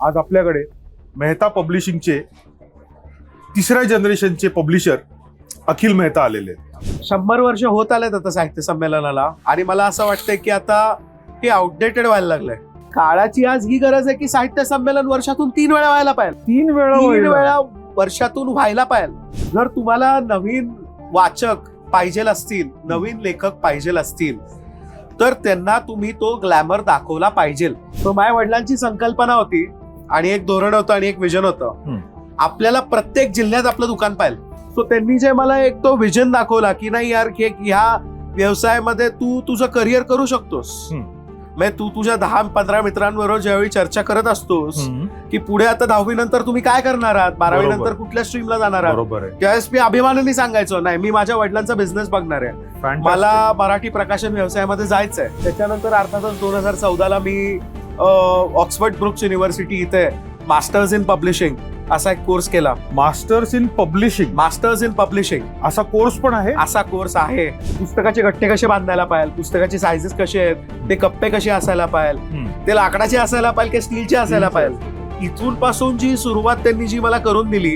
आज आपल्याकडे मेहता पब्लिशिंगचे तिसऱ्या जनरेशनचे पब्लिशर अखिल मेहता आलेले आहेत. 100 वर्ष होत आलेत आता साहित्य संमेलनाला आणि मला असं वाटतंय की आता हे आउटडेटेड व्हायला लागलंय. काळाची आज ही गरज आहे की साहित्य संमेलन वर्षातून 3 वेळा व्हायला पाहिजे. 3 वेळा वर्षातून व्हायला पाहिजे. जर तुम्हाला नवीन वाचक पाहिजे असतील, नवीन लेखक पाहिजे असतील, तर त्यांना तुम्ही तो ग्लॅमर दाखवला पाहिजे. तो माझ्या वडिलांची संकल्पना होती आणि एक धोरण होतं आणि एक विजन होतं. आपल्याला प्रत्येक जिल्ह्यात आपलं दुकान पाहिजे. सो त्यांनी जे मला एक तो विजन दाखवला की नाही यार, ह्या व्यवसायामध्ये तू तुझं करिअर करू शकतोस. म्हणजे तू तुझ्या 10-15 मित्रांबरोबर ज्यावेळी चर्चा करत असतोस की पुढे आता 10वी नंतर तुम्ही काय करणार आहात, 12वी नंतर कुठल्या स्ट्रीमला जाणार आहात, त्यावेळेस मी अभिमानाने सांगायचो नाही, मी माझ्या वडिलांचा बिझनेस बघणार आहे, मला मराठी प्रकाशन व्यवसायामध्ये जायचंय. त्याच्यानंतर अर्थातच 2014ला मी ऑक्सफर्ड ब्रुक्स युनिव्हर्सिटी इथे मास्टर्स इन पब्लिशिंग असा एक कोर्स केला. मास्टर्स इन पब्लिशिंग असा कोर्स पण आहे. असा कोर्स आहे. पुस्तकाचे गट्टे कसे बांधायला पाहिजे, पुस्तकाचे सायझेस कसे आहेत, ते कप्पे कसे असायला पाहिजे, ते लाकडाचे असायला पाहिजे की स्टीलचे असायला पाहिजे, इथून पासून जी सुरुवात त्यांनी जी मला करून दिली.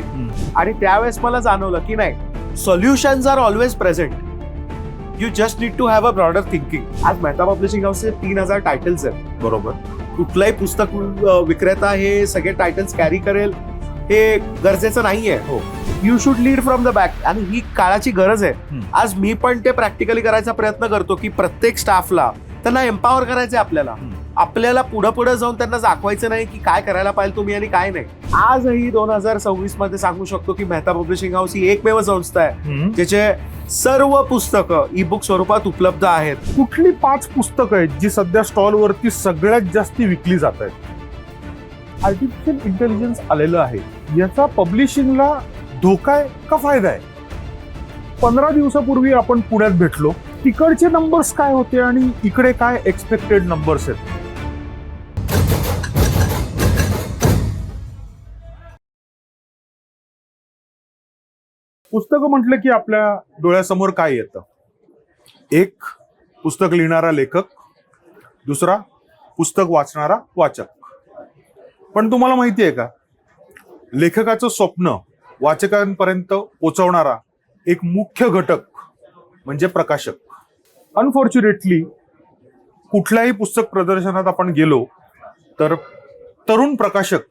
आणि त्यावेळेस मला जाणवलं की नाही, solutions are always present, you just need to have a broader thinking. आज मेहता पब्लिशिंग हाऊसचे 3000 टायटल्स आहेत. बरोबर. कुठलाही पुस्तक विक्रेता हे सगळे टायटल्स कॅरी करेल हे गरजेचं नाहीये. You should lead from the back. आणि ही काळाची गरज आहे. आज मी पण ते प्रॅक्टिकली करायचा प्रयत्न करतो की प्रत्येक स्टाफला त्यांना एम्पावर करायचंय. आपल्याला पुढे जाऊन त्यांना दाखवायचं नाही की काय करायला पाहिजे तुम्ही आणि काय नाही. आजही 2026 मध्ये सांगू शकतो की मेहता पब्लिशिंग हाऊस ही एकमेव संस्था आहे ज्याचे सर्व पुस्तकं ई बुक स्वरूपात उपलब्ध आहेत. कुठली 5 पुस्तकं आहेत जी सध्या स्टॉलवरती सगळ्यात जास्त विकली जात आहेत? आर्टिफिशियल इंटेलिजन्स आलेलं आहे, याचा पब्लिशिंगला धोका आहे का फायदा आहे? 15 दिवसापूर्वी आपण पुण्यात भेटलो. तिकडचे नंबर्स काय होते आणि इकडे काय एक्सपेक्टेड नंबर्स आहेत? पुस्तकं म्हटलं की आपल्या डोळ्यासमोर काय येतं? एक, पुस्तक लिहिणारा लेखक. दुसरा, पुस्तक वाचणारा वाचक. पण तुम्हाला माहिती आहे का, लेखकाचं स्वप्न वाचकांपर्यंत पोहोचवणारा एक मुख्य घटक म्हणजे प्रकाशक. अनफॉर्च्युनेटली कुठल्याही पुस्तक प्रदर्शनात आपण गेलो तर तरुण प्रकाशक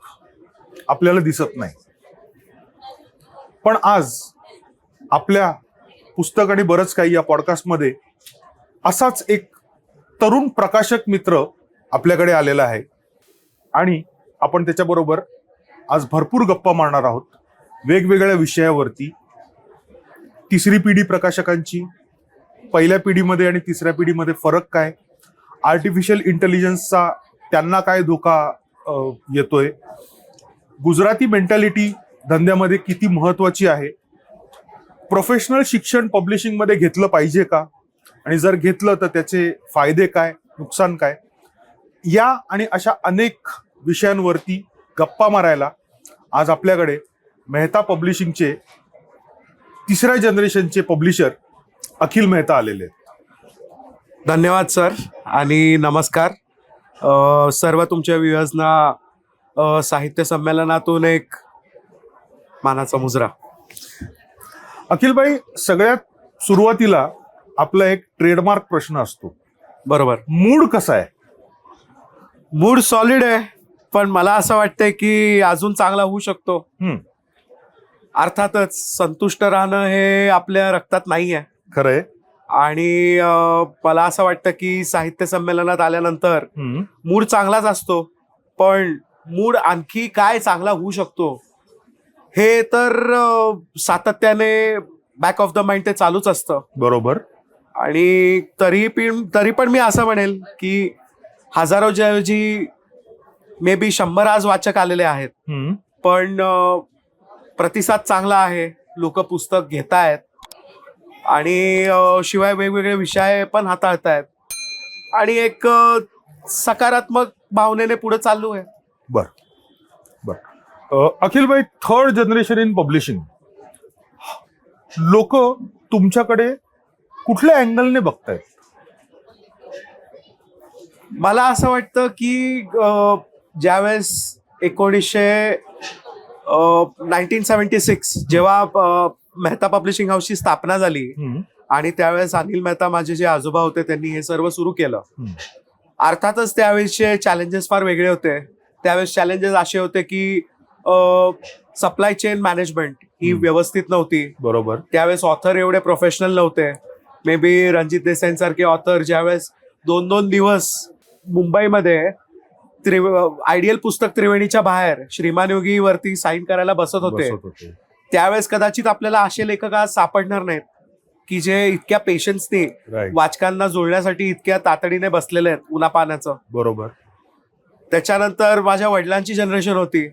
आपल्याला दिसत नाही. पण आज आपल्या पुस्तक आणि बरंच काही या पॉडकास्टमध्ये असाच एक तरुण प्रकाशक मित्र आपल्याकडे आलेला आहे आणि आपण त्याच्याबरोबर आज भरपूर गप्पा मारणार आहोत वेगवेगळ्या विषयावरती. तिसरी पिढी प्रकाशकांची, पहिल्या पिढीमध्ये आणि तिसऱ्या पिढीमध्ये फरक काय, आर्टिफिशियल इंटेलिजन्सचा त्यांना काय धोका येतोय, गुजराती मेंटॅलिटी धंद्यामध्ये किती महत्वाची आहे, प्रोफेशनल शिक्षण पब्लिशिंगमध्ये घेतलं पाहिजे का, आणि जर घेतलं तर त्याचे फायदे काय, नुकसान काय, या आणि अशा अनेक विषयांवरती गप्पा मारायला आज आपल्याकडे मेहता पब्लिशिंगचे तिसऱ्या जनरेशनचे पब्लिशर अखिल मेहता आलेले आहेत. धन्यवाद सर आणि नमस्कार सर्व तुमच्या व्ह्युअर्सना. साहित्य संमेलनातून एक मानाचा मुजरा. अखिलबाई, सगळ्यात सुरुवातीला आपला एक ट्रेडमार्क प्रश्न असतो. बरोबर. मूड कसा आहे? मूड सॉलिड आहे, पण मला असं वाटतंय की अजून चांगला होऊ शकतो. अर्थातच संतुष्ट राहणं हे आपल्या रक्तात नाही आहे. खरंय. आणि मला असं वाटतं की साहित्य संमेलनात आल्यानंतर मूड चांगलाच असतो, पण मूड आणखी काय चांगला होऊ शकतो हे तर सातत्याने बॅक ऑफ द माइंड ते चालूच असतं. बरोबर. आणि तरी पण मी असं म्हणेल की हजारोच्या ऐवजी मे बी 100 आज वाचक आलेले आहेत, पण प्रतिसाद चांगला आहे. लोक पुस्तक घेतायत आणि शिवाय वेगवेगळे विषय पण हाताळतायत आणि एक सकारात्मक भावनेने पुढे चालू आहे. बर बर. अखिलबाई, 3rd जनरेशन इन पब्लिशिंग, लोक तुमच्याकडे कुठल्या अँगलने बघतायत? मला असं वाटतं की ज्यावेळेस 1976 जेव्हा मेहता पब्लिशिंग हाऊसची स्थापना झाली आणि त्यावेळेस अनिल मेहता माझे जे आजोबा होते त्यांनी हे सर्व सुरू केलं. अर्थातच त्यावेळेसचे चॅलेंजेस फार वेगळे होते. त्यावेळेस चॅलेंजेस असे होते की सप्लाय चेन मॅनेजमेंट ही व्यवस्थित नव्हती. बरोबर. त्यावेळेस ऑथर एवढे प्रोफेशनल नव्हते. मे बी रणजित देसाईंसारखे ऑथर ज्यावेळेस 2-2 दिवस मुंबईमध्ये आयडियल पुस्तक त्रिवेणीच्या बाहेर श्रीमान योगी वरती साईन करायला बसत होते, त्यावेळेस कदाचित आपल्याला असे लेखक आज सापडणार नाहीत की जे इतक्या पेशन्सने वाचकांना जुळण्यासाठी इतक्या तातडीने बसलेले आहेत उन्हापाण्याचं. बरोबर. त्याच्यानंतर माझ्या वडिलांची जनरेशन होती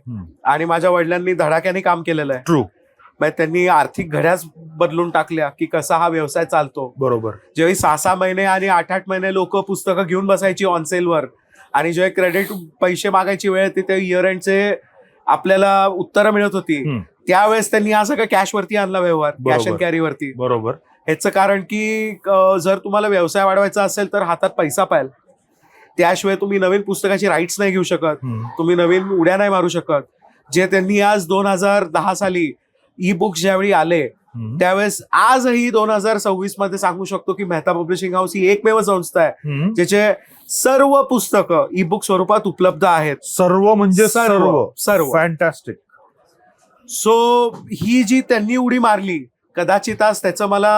आणि माझ्या वडिलांनी धडाक्याने काम केलेलं आहे. ट्रू. त्यांनी आर्थिक घड्याच बदलून टाकल्या की कसा हा व्यवसाय चालतो. बरोबर. जेव्हा 6-6 महिने आणि 8-8 महिने लोक पुस्तकं घेऊन बसायची ऑनसेलवर आणि जेव्हा क्रेडिट पैसे मागायची वेळ येते ते इयर एंडचे आपल्याला उत्तरं मिळत होती, त्यावेळेस त्यांनी हा सगळं कॅशवरती आणला व्यवहार, कॅश अँड कॅरीवरती. बरोबर. ह्याचं कारण की जर तुम्हाला व्यवसाय वाढवायचा असेल तर हातात पैसा पाहिजे. त्याशिवाय तुम्ही नवीन पुस्तकाची राईट्स नाही घेऊ शकत, तुम्ही नवीन उड्या नाही मारू शकत. जे त्यांनी आज 2010 साली ई बुक्स ज्यावेळी आले त्यावेळेस आजही 2026 मध्ये सांगू शकतो की मेहता पब्लिशिंग हाऊस ही एकमेव संस्था आहे ज्याचे सर्व पुस्तकं ई बुक स्वरूपात उपलब्ध आहेत. सर्व म्हणजे सर्व. फॅन्टॅस्टिक. सो ही जी त्यांनी उडी मारली कदाचित आज त्याचं मला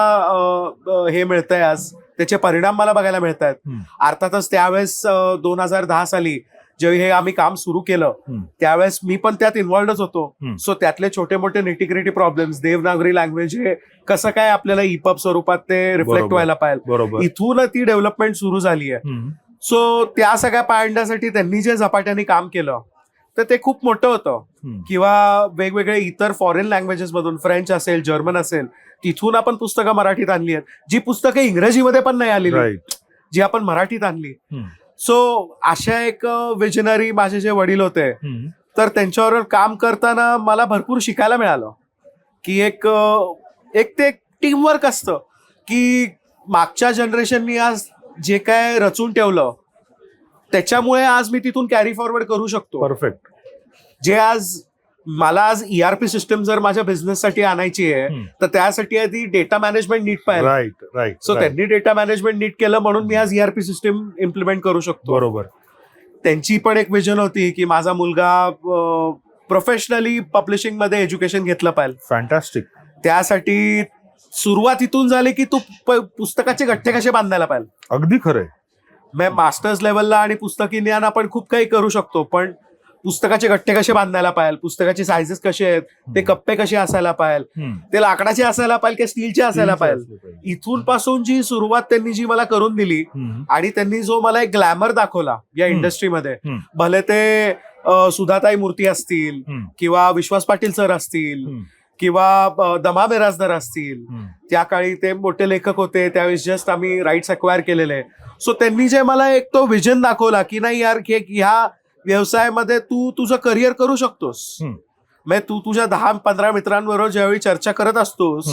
हे मिळतंय, आज त्याचे परिणाम मला बघायला मिळत आहेत. अर्थातच त्यावेळेस 2010 साली जेव्हा हे आम्ही काम सुरू केलं त्यावेळेस मी पण त्यात इन्व्हॉल्वच होतो. सो त्यातले छोटे मोठे निटिग्रिटी प्रॉब्लेम्स, देवनागरी लँग्वेज हे कसं काय आपल्याला ईपब स्वरूपात ते रिफ्लेक्ट व्हायला पाहिजे, इथून ती डेव्हलपमेंट सुरू झाली आहे. सो त्या सगळ्या पाहण्यासाठी त्यांनी जे झपाट्याने काम केलं तर ते खूप मोठं होतं. किंवा वेगवेगळे इतर फॉरेन लँग्वेजेस मधून, फ्रेंच असेल, जर्मन असेल, तिथून आपण पुस्तकं मराठीत आणली आहेत, जी पुस्तकं इंग्रजीमध्ये पण नाही आलेली, जी आपण मराठीत आणली. सो अशा एक विजनरी माझे जे वडील होते तर त्यांच्यावर काम करताना मला भरपूर शिकायला मिळालं की एक ते टीमवर्क असतं की मागच्या जनरेशननी आज जे काय रचून ठेवलं त्याच्यामुळे आज मी तिथून कॅरी फॉरवर्ड करू शकतो. परफेक्ट. जे आज मला आज ERP सिस्टम जर माझ्या बिझनेससाठी आणायची आहे तर त्यासाठी आधी डेटा मॅनेजमेंट नीट पाहिजे. राईट. सो त्यांनी डेटा मॅनेजमेंट नीट केलं म्हणून मी आज ERP सिस्टम इम्प्लिमेंट करू शकतो. बरोबर. त्यांची पण एक विजन होती की माझा मुलगा प्रोफेशनली पब्लिशिंग मध्ये एज्युकेशन घेतलं पाहिजे. फॅन्टॅस्टिक. त्यासाठी सुरुवात इथून झाली की तू पुस्तकाचे गठ्ठे कसे बांधायला पाहिजे. अगदी खरंय. मास्टर्स लेवलला आणि पुस्तकी ज्ञान आपण खूप काही करू शकतो, पण पुस्तकाचे गठ्ठे कसे बांधायला पाहिजे, पुस्तकाचे सायझेस कसे आहेत, ते कप्पे कसे असायला पाहिजे, ते लाकडाचे असायला पाहिजे की स्टीलचे असायला पाहिजे, इथून पासून जी सुरुवात त्यांनी जी मला करून दिली आणि त्यांनी जो मला एक ग्लॅमर दाखवला या इंडस्ट्रीमध्ये, भले ते सुधाताई मूर्ती असतील किंवा विश्वास पाटील सर असतील किंवा दमा बिराजदार असतील, त्या काळी ते मोठे लेखक होते, त्यावेळेस जस्ट आम्ही राईट्स अक्वायर केलेले. सो त्यांनी जे मला एक तो विजन दाखवला की नाही यार, ह्या व्यवसायामध्ये तू तुझं करिअर करू शकतोस. म्हणजे तू तुझ्या 10-15 मित्रांबरोबर ज्यावेळी चर्चा करत असतोस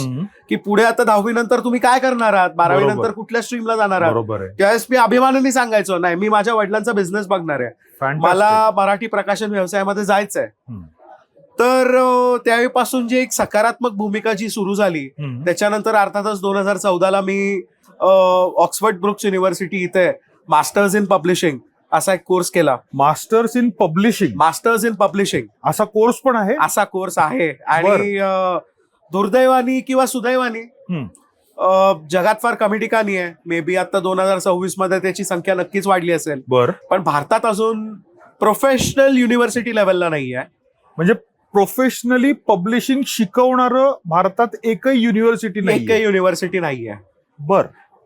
की पुढे आता 10वी नंतर तुम्ही काय करणार आहात, 12वी नंतर कुठल्या स्ट्रीमला जाणार आहात, त्यावेळेस मी अभिमानाने सांगायचो नाही मी माझ्या वडिलांचा बिझनेस बघणार आहे, मला मराठी प्रकाशन व्यवसायामध्ये जायचंय. तर त्यावेळीपासून जी एक सकारात्मक भूमिका जी सुरू झाली त्याच्यानंतर अर्थातच 2014ला मी ऑक्सफर्ड ब्रुक्स युनिव्हर्सिटी इथे मास्टर्स इन पब्लिशिंग असा एक कोर्स केला. मास्टर्स इन पब्लिशिंग असा कोर्स पण आहे. असा कोर्स आहे आणि दुर्दैवानी किंवा सुदैवानी जगात फार कमी ठिकाणी आहे. मे बी आता 2026 मध्ये त्याची संख्या नक्कीच वाढली असेल, पण भारतात अजून प्रोफेशनल युनिव्हर्सिटी लेवलला नाही आहे. म्हणजे प्रोफेशनली पब्लिशिंग शिकवणारं भारतात एकही युनिव्हर्सिटी नाहीये.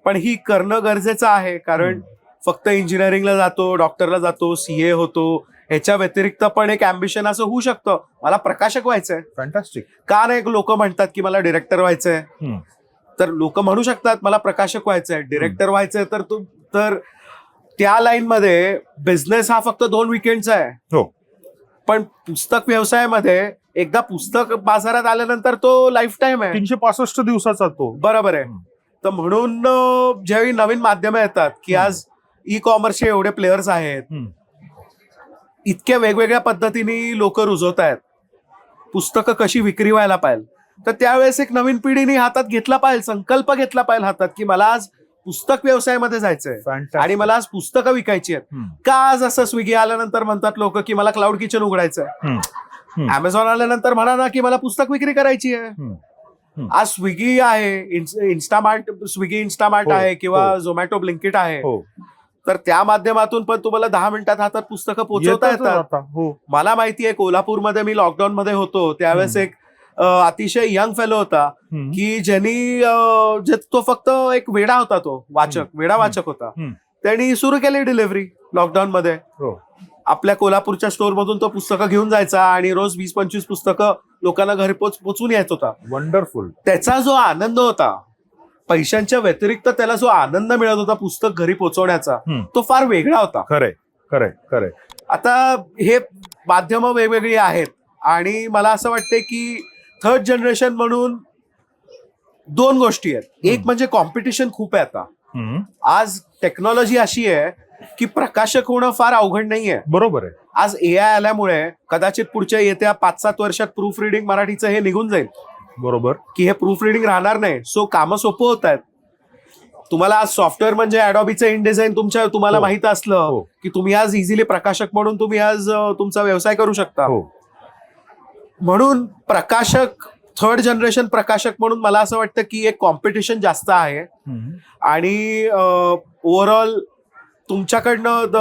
पण ही करणं गरजेचं आहे, कारण फक्त इंजिनिअरिंगला जातो, डॉक्टरला जातो, CA होतो, ह्याच्या व्यतिरिक्त पण एक अँबिशन असं होऊ शकतं मला प्रकाशक व्हायचंय. फॅन्टॅस्टिक. का नाही लोक म्हणतात की मला डिरेक्टर व्हायचंय, तर लोक म्हणू शकतात मला प्रकाशक व्हायचंय, डिरेक्टर व्हायचंय, तर त्या लाईन मध्ये बिझनेस हा फक्त 2 विकेंडचा आहे. पण पुस्तक व्यवसायामध्ये एकदा पुस्तक बाजारात आल्यानंतर तो लाईफ टाईम आहे, 365 दिवसाचा तो. बरोबर आहे. तर म्हणून ज्यावेळी नवीन माध्यमं येतात की आज ई कॉमर्सचे एवढे प्लेयर्स आहेत, इतक्या वेगवेगळ्या पद्धतीने लोक रुजवत आहेत, पुस्तकं कशी विक्री व्हायला पाहिजे, तर त्यावेळेस एक नवीन पिढीने हातात घेतला पाहिजे, संकल्प घेतला पाहिजे हातात, की मला आज पुस्तक व्यवसायामध्ये जायचंय Fantastic. आणि मला आज पुस्तकं विकायची आहेत. का आज असं स्विगी आल्यानंतर म्हणतात लोक की मला क्लाउड किचन उघडायचंय, अमेझॉन आल्यानंतर म्हणा ना की मला पुस्तक विक्री करायची आहे. आज स्विगी आहे, स्विगी इन्स्टामार्ट हो, आहे किंवा हो. झोमॅटो ब्लिंकिट आहे, हो तर त्या माध्यमातून पण तुम्हाला 10 मिनिटात हातात पुस्तकं पोहोचवता येतात येतात. आता. हो मला माहितीये कोल्हापूरमध्ये मी लॉकडाऊन मध्ये होतो त्यावेळेस एक अतिशय यंग फेलो होता की ज्यांनी तो फक्त एक वेडा होता, तो वाचक, वेडा वाचक होता. त्यांनी सुरू केली डिलिव्हरी लॉकडाऊन मध्ये. हो आपल्या कोल्हापूरच्या स्टोअर मधून तो पुस्तकं घेऊन जायचा आणि रोज 20-25 पुस्तकं लोकांना घरी पोचून यायच होता. वंडरफुल. त्याचा जो आनंद होता, पैशांच्या व्यतिरिक्त त्याला जो आनंद मिळत होता पुस्तक घरी पोहोचवण्याचा, तो फार वेगळा होता. खरंय खरंय खरंय. आता हे माध्यमं वेगवेगळी आहेत आणि मला असं वाटतंय की थर्ड जनरेशन म्हणून 2 गोष्टी आहेत. एक म्हणजे कॉम्पिटिशन खूप आहे आता. आज टेक्नॉलॉजी अशी आहे की प्रकाशक होणं फार अवघड नाहीये. बरोबर आहे. आज AI आल्यामुळे कदाचित पुढच्या येत्या 5-7 वर्षात प्रूफ रिडिंग मराठीचं हे निघून जाईल. बरोबर. की हे प्रूफ रिडिंग राहणार नाही. सो कामं सोपं होत आहेत. तुम्हाला आज सॉफ्टवेअर म्हणजे अडोबीचं इनडिझाईन तुम्हाला हो. माहित असलं हो. की तुम्ही आज इझिली प्रकाशक म्हणून तुम्ही आज तुमचा व्यवसाय करू शकता. हो म्हणून प्रकाशक, थर्ड जनरेशन प्रकाशक म्हणून मला असं वाटतं की एक कॉम्पिटिशन जास्त आहे आणि ओव्हरऑल तुमच्याकडनं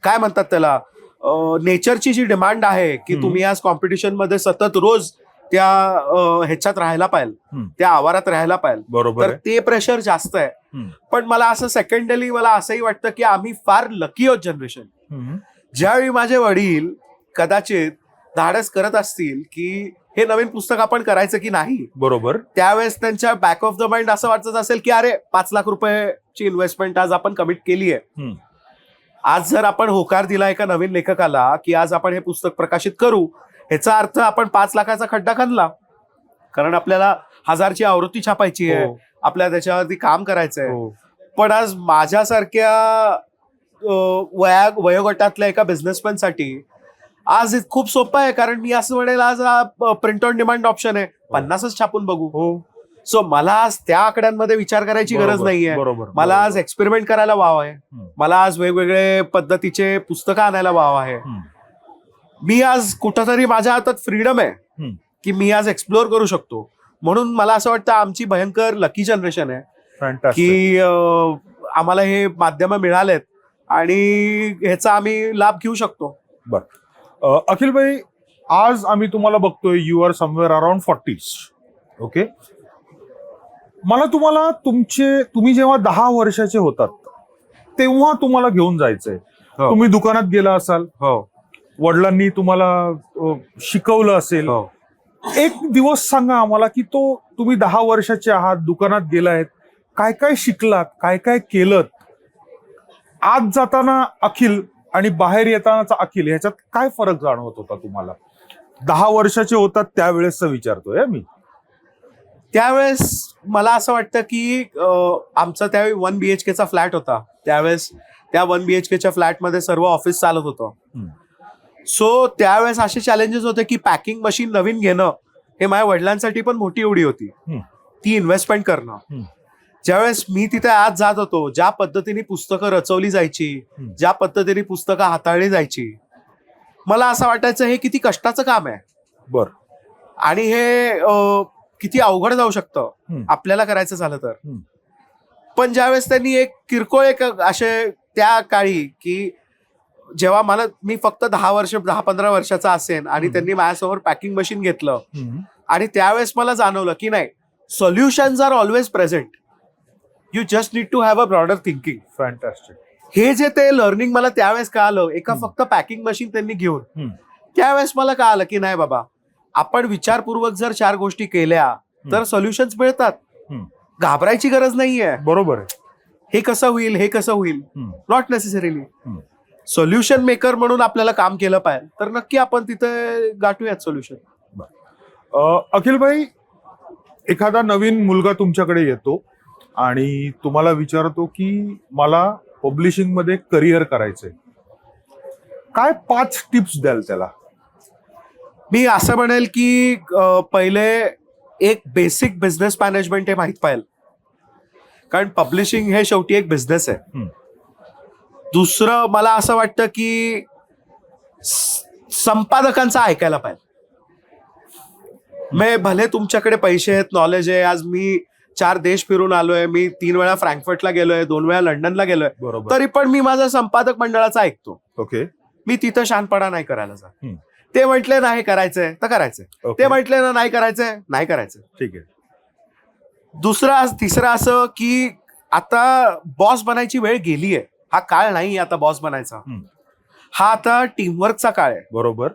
काय म्हणतात त्याला, नेचरची जी डिमांड आहे की तुम्ही आज कॉम्पिटिशन मध्ये सतत रोज त्या ह्याच्यात राहायला पाहिजे, त्या आवारात राहायला पाहिजे. बरोबर तर आहे. ते प्रेशर जास्त आहे. पण मला असं सेकंडली मला असंही वाटतं की आम्ही फार लकी आहोत जनरेशन. ज्यावेळी माझे वडील कदाचित धाडस करत असतील की हे नवीन पुस्तक आपण करायचं की नाही, बरोबर, त्यावेळेस त्यांच्या बॅक ऑफ द माइंड असं वाटत असेल की अरे 5 लाख रुपयाची इन्व्हेस्टमेंट आज आपण कमिट केली आहे. आज जर आपण होकार दिला एका नवीन लेखकाला की आज आपण हे पुस्तक प्रकाशित करू, ह्याचा अर्थ आपण 5 लाखाचा खड्डा खणला, कारण आपल्याला 1000ची आवृत्ती छापायची आहे, आपल्याला त्याच्यावरती काम करायचंय. पण आज माझ्यासारख्या वयोगटातल्या एका बिझनेसमॅन साठी आज खूप सोपं आहे, कारण मी असं म्हणेल आज प्रिंट ऑन डिमांड ऑप्शन आहे, 50च छापून बघू. सो मला आज त्या आकड्यांमध्ये विचार करायची गरज नाहीये. मला आज एक्सपेरिमेंट करायला वाव आहे. मला आज वेगवेगळे पद्धतीचे पुस्तकं आणायला वाव आहे. मी आज कुठंतरी माझ्या हातात फ्रीडम आहे की मी आज एक्सप्लोअर करू शकतो. म्हणून मला असं वाटतं आमची भयंकर लकी जनरेशन आहे की आम्हाला हे माध्यम मिळालेत आणि ह्याचा आम्ही लाभ घेऊ शकतो. बर अखिल भाई, आज आम्ही तुम्हाला बघतोय, you are somewhere around 40s. Okay, मला तुम्ही जेव्हा 10 वर्षाचे होतात तेव्हा तुम्हाला घेऊन जायचंय. तुम्ही दुकानात गेला असाल, वडिलांनी तुम्हाला शिकवलं असेल. एक दिवस सांगा आम्हाला की तुम्ही 10 वर्षाचे आहात, दुकानात गेलायत, काय काय शिकलात, काय काय केलं. आज जाताना अखिल आणि बाहेर येतानाचा अखिल ह्याच्यात काय फरक जाणवत होता तुम्हाला? 10 वर्षाचे होतात त्यावेळेस विचारतोय मी. त्यावेळेस मला असं वाटतं की आमचा त्यावेळी 1 BHK फ्लॅट होता. त्यावेळेस त्या 1 BHK फ्लॅटमध्ये सर्व ऑफिस चालत होतं. सो त्यावेळेस असे चॅलेंजेस होते की पॅकिंग मशीन नवीन घेणं हे माझ्या वडिलांसाठी पण मोठी उडी होती, ती इन्व्हेस्टमेंट करणं. ज्यावेळेस मी तिथे आज जात होतो, ज्या पद्धतीने पुस्तकं रचवली जायची, ज्या पद्धतीने पुस्तकं हाताळली जायची, मला असं वाटायचं हे किती कष्टाचं काम आहे. बर, आणि हे किती अवघड जाऊ शकतं आपल्याला करायचं झालं तर. पण ज्यावेळेस त्यांनी एक किरकोळ असे त्या काळी की जेव्हा मी फक्त 10-15 वर्षाचा असेन आणि त्यांनी माझ्यासमोर पॅकिंग मशीन घेतलं आणि त्यावेळेस मला जाणवलं की नाही, solutions are always present, you just need to have a broader thinking. Fantastic. हे जे ते लर्निंग मला त्यावेळेस कळालं, एका फक्त पॅकिंग मशीन त्यांनी घेऊन, त्यावेळेस मला कळालं की नाही बाबा, आपण विचारपूर्वक जर 4 गोष्टी केल्या तर सोल्युशन्स मिळतात. घाबरायची गरज नाहीये. बरोबर आहे. हे कसं होईल, हे कसं होईल, नॉट नेसेसरीली. सोल्युशन मेकर म्हणून आपल्याला काम केलं पाहिजे तर नक्की आपण तिथे गाठूयात सोल्युशन. अखिल भाई, एखादा नवीन मुलगा तुमच्याकडे येतो आणि तुम्हाला विचारतो की मला पब्लिशिंग मध्ये करिअर करायचंय, काय 5 टिप्स द्याल त्याला? मी असं म्हणेल की पहिले एक बेसिक बिझनेस मॅनेजमेंट हे माहीत पाहिजे, कारण पब्लिशिंग हे शेवटी एक बिझनेस आहे. दुसरं मला असं वाटतं की संपादकांचं ऐकायला पाहिजे. भले तुमच्याकडे पैसे आहेत, नॉलेज आहे. आज मी 4 देश फिरून आलोय, मी 3 वेळा फ्रँकफर्टला गेलोय, 2 वेळा लंडनला गेलोय, बरोबर. तरी पण मी माझा संपादक मंडळाचा ऐकतो. ओके. मी तिथं शानपणा नाही करायला जात. ते म्हटले नाही करायचंय तर करायचंय, ते म्हटले ना नाही करायचंय नाही करायचंय. ठीक आहे. तिसरं असं की आता बॉस बनायची वेळ गेलीये. हा काळ नाही आता बॉस बनायचा. हा आता टीमवर्कचा काळ आहे. बरोबर.